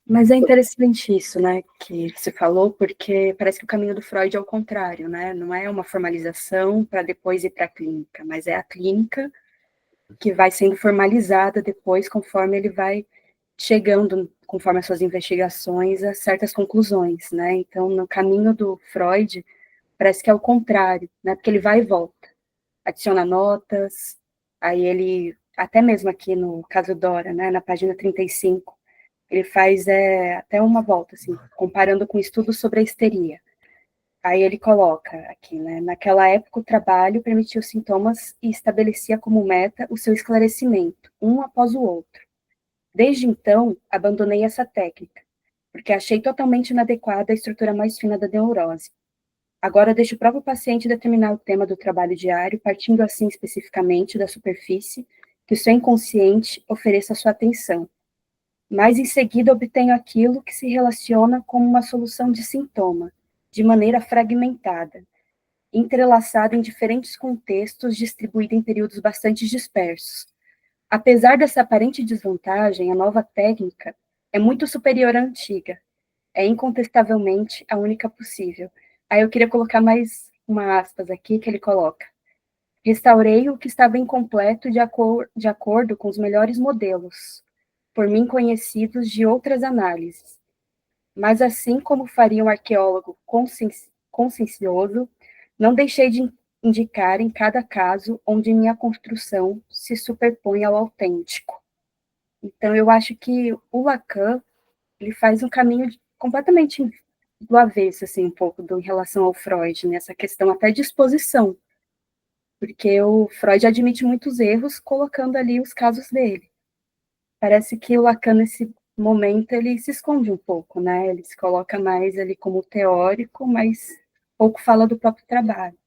Mas é interessante isso, né, que você falou, porque parece que o caminho do Freud é o contrário, né? Não é uma formalização para depois ir para a clínica, mas é a clínica que vai sendo formalizada depois, conforme ele vai chegando, conforme as suas investigações, a certas conclusões, né? Então, no caminho do Freud, parece que é o contrário, né? Porque ele vai e volta, adiciona notas, aí ele, até mesmo aqui no caso Dora, né, na página 35, ele faz até uma volta, assim, comparando com estudos sobre a histeria. Aí ele coloca aqui, né, naquela época o trabalho permitia os sintomas e estabelecia como meta o seu esclarecimento, um após o outro. Desde então, abandonei essa técnica, porque achei totalmente inadequada a estrutura mais fina da neurose. Agora deixo o próprio paciente determinar o tema do trabalho diário, partindo assim especificamente da superfície, que o seu inconsciente ofereça sua atenção. Mas em seguida obtenho aquilo que se relaciona como uma solução de sintoma, de maneira fragmentada, entrelaçada em diferentes contextos, distribuída em períodos bastante dispersos. Apesar dessa aparente desvantagem, a nova técnica é muito superior à antiga. É incontestavelmente a única possível. Aí eu queria colocar mais uma aspas aqui que ele coloca. Restaurei o que estava incompleto de acordo com os melhores modelos, por mim conhecidos de outras análises. Mas assim como faria um arqueólogo consciencioso, não deixei de indicar em cada caso onde minha construção se superpõe ao autêntico. Então, eu acho que o Lacan, ele faz um caminho completamente do avesso, assim, um pouco em relação ao Freud, nessa questão até de exposição, porque o Freud admite muitos erros colocando ali os casos dele. Parece que o Lacan, nesse momento, ele se esconde um pouco, né? Ele se coloca mais ali como teórico, mas pouco fala do próprio trabalho.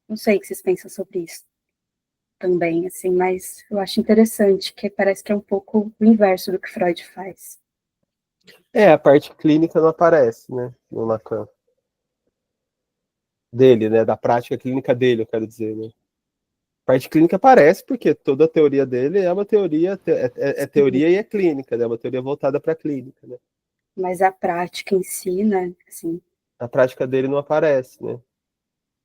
Não sei o que vocês pensam sobre isso também, assim, mas eu acho interessante, que parece que é um pouco o inverso do que Freud faz. A parte clínica não aparece, né, no Lacan. Dele, né, da prática clínica dele, eu quero dizer, né. A parte clínica aparece porque toda a teoria dele é uma teoria, é teoria e é clínica, né, uma teoria voltada para a clínica, né. Mas a prática em si, né, assim... A prática dele não aparece, né.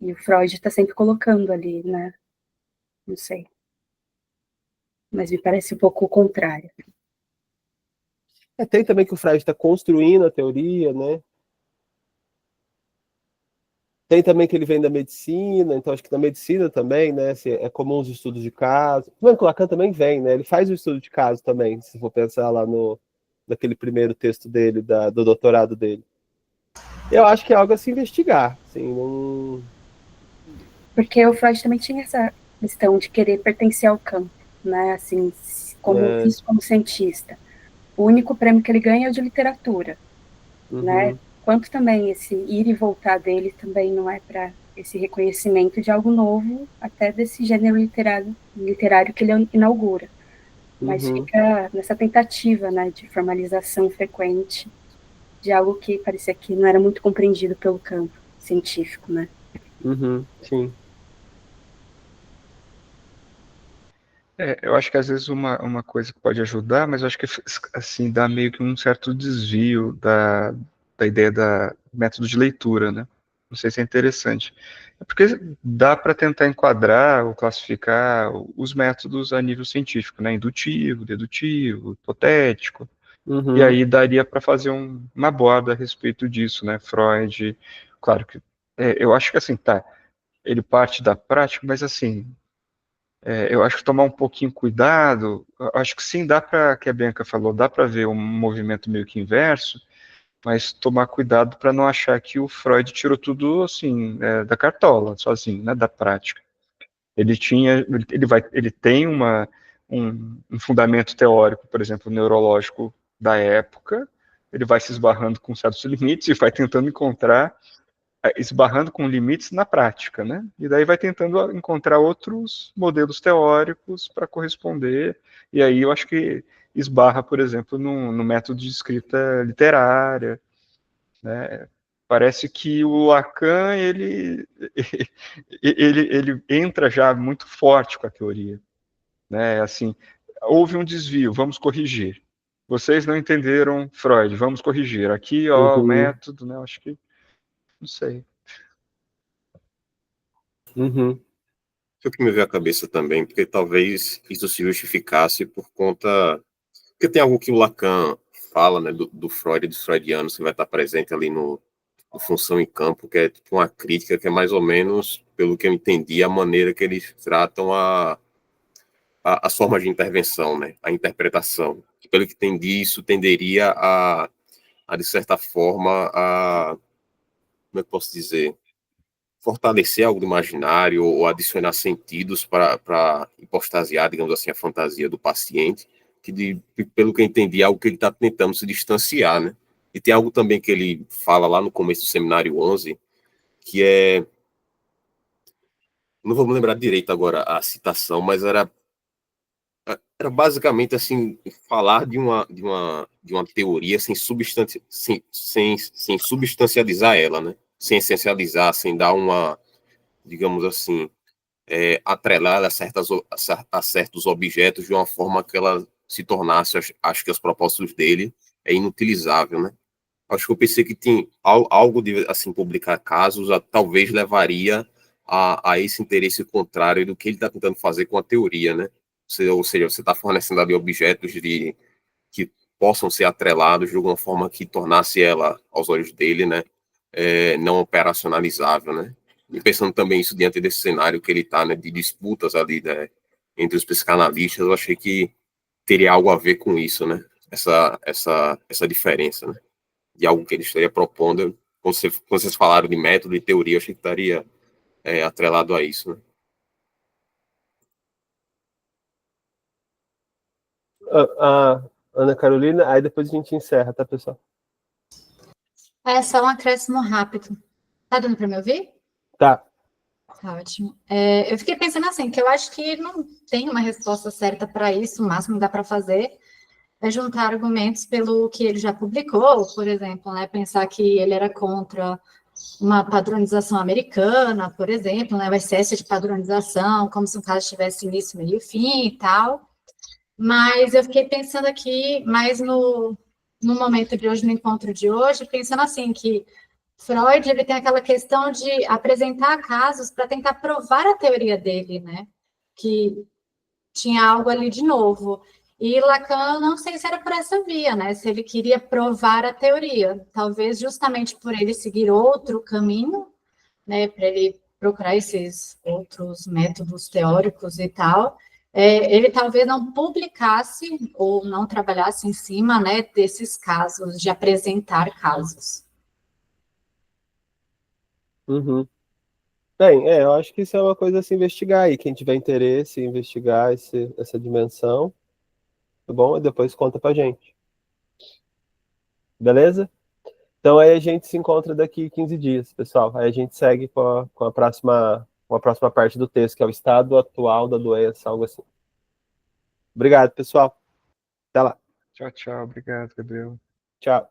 E o Freud está sempre colocando ali, né, não sei. Mas me parece um pouco o contrário. Tem também que o Freud está construindo a teoria, né. Tem também que ele vem da medicina, então acho que na medicina também, né, assim, é comum os estudos de caso. O Lacan também vem, né, ele faz o estudo de caso também, se for pensar lá naquele primeiro texto dele, do doutorado dele. Eu acho que é algo a se investigar, assim, não... Porque o Freud também tinha essa questão de querer pertencer ao campo, né, assim, como cientista. O único prêmio que ele ganha é o de literatura, né, quanto também esse ir e voltar dele também não é para esse reconhecimento de algo novo, até desse gênero literário que ele inaugura. Mas fica nessa tentativa, né, de formalização frequente de algo que parecia que não era muito compreendido pelo campo científico, né. Sim. Eu acho que às vezes uma coisa que pode ajudar, mas eu acho que assim dá meio que um certo desvio da ideia da método de leitura, né? Não sei se é interessante. É porque dá para tentar enquadrar ou classificar os métodos a nível científico, né? Indutivo, dedutivo, hipotético. E aí daria para fazer uma borda a respeito disso, né? Freud, claro que eu acho que assim, tá, ele parte da prática, mas assim, eu acho que tomar um pouquinho cuidado, eu acho que sim, dá para, que a Bianca falou, dá para ver um movimento meio que inverso, mas tomar cuidado para não achar que o Freud tirou tudo assim da cartola, sozinho, né, da prática. Ele tem um fundamento teórico, por exemplo, neurológico da época, ele vai se esbarrando com certos limites e vai tentando encontrar, esbarrando com limites na prática, né? E daí vai tentando encontrar outros modelos teóricos para corresponder, e aí eu acho que esbarra, por exemplo, no método de escrita literária, né? Parece que o Lacan, ele entra já muito forte com a teoria, né? Assim, houve um desvio, vamos corrigir. Vocês não entenderam Freud, vamos corrigir. Aqui, ó, o método, né? Acho que, não sei. Foi o que me veio à cabeça também, porque talvez isso se justificasse por conta... Porque tem algo que o Lacan fala, né, do Freud e dos freudianos, que vai estar presente ali no Função em Campo, que é tipo uma crítica que é mais ou menos, pelo que eu entendi, a maneira que eles tratam as formas de intervenção, né, a interpretação. Que, pelo que entendi, isso tenderia de certa forma, como é que posso dizer, fortalecer algo do imaginário ou adicionar sentidos para hipostasiar, digamos assim, a fantasia do paciente, pelo que eu entendi, é algo que ele está tentando se distanciar, né? E tem algo também que ele fala lá no começo do Seminário 11, que é... Não vou me lembrar direito agora a citação, mas era basicamente assim, falar de uma teoria sem substancializar ela, né? Sem essencializar, sem dar uma, digamos assim, atrelar a certos objetos de uma forma que ela se tornasse, acho que os propósitos dele, inutilizável, né? Acho que eu pensei que tem algo de, assim, publicar casos, talvez levaria a esse interesse contrário do que ele está tentando fazer com a teoria, né? Ou seja, você está fornecendo ali objetos que possam ser atrelados de alguma forma que tornasse ela, aos olhos dele, né, não operacionalizável, né? E pensando também isso diante desse cenário que ele está, né, de disputas ali, né, entre os psicanalistas, eu achei que teria algo a ver com isso, né? Essa diferença, né? De algo que ele estaria propondo. Quando vocês falaram de método e teoria, eu achei que estaria atrelado a isso, né? A Ana Carolina, aí depois a gente encerra, tá, pessoal? É só um acréscimo rápido. Tá dando para me ouvir? Tá. Tá ótimo. Eu fiquei pensando assim, que eu acho que não tem uma resposta certa para isso, o máximo que dá para fazer é juntar argumentos pelo que ele já publicou, por exemplo, né? Pensar que ele era contra uma padronização americana, por exemplo, né? O excesso de padronização, como se um caso tivesse início, meio e fim e tal. Mas eu fiquei pensando aqui, mais no momento de hoje, no encontro de hoje, pensando assim, que Freud, ele tem aquela questão de apresentar casos para tentar provar a teoria dele, né? Que tinha algo ali de novo. E Lacan, não sei se era por essa via, né? Se ele queria provar a teoria. Talvez justamente por ele seguir outro caminho, né? Para ele procurar esses outros métodos teóricos e tal. Ele talvez não publicasse ou não trabalhasse em cima, né, desses casos, de apresentar casos. Uhum. Bem, eu acho que isso é uma coisa a se investigar aí. Quem tiver interesse em investigar essa dimensão, tá bom? E depois conta pra gente. Beleza? Então aí a gente se encontra daqui 15 dias, pessoal. Aí a gente segue com a próxima parte do texto, que é o estado atual da doença, algo assim. Obrigado, pessoal. Até lá. Tchau, tchau. Obrigado, Gabriel. Tchau.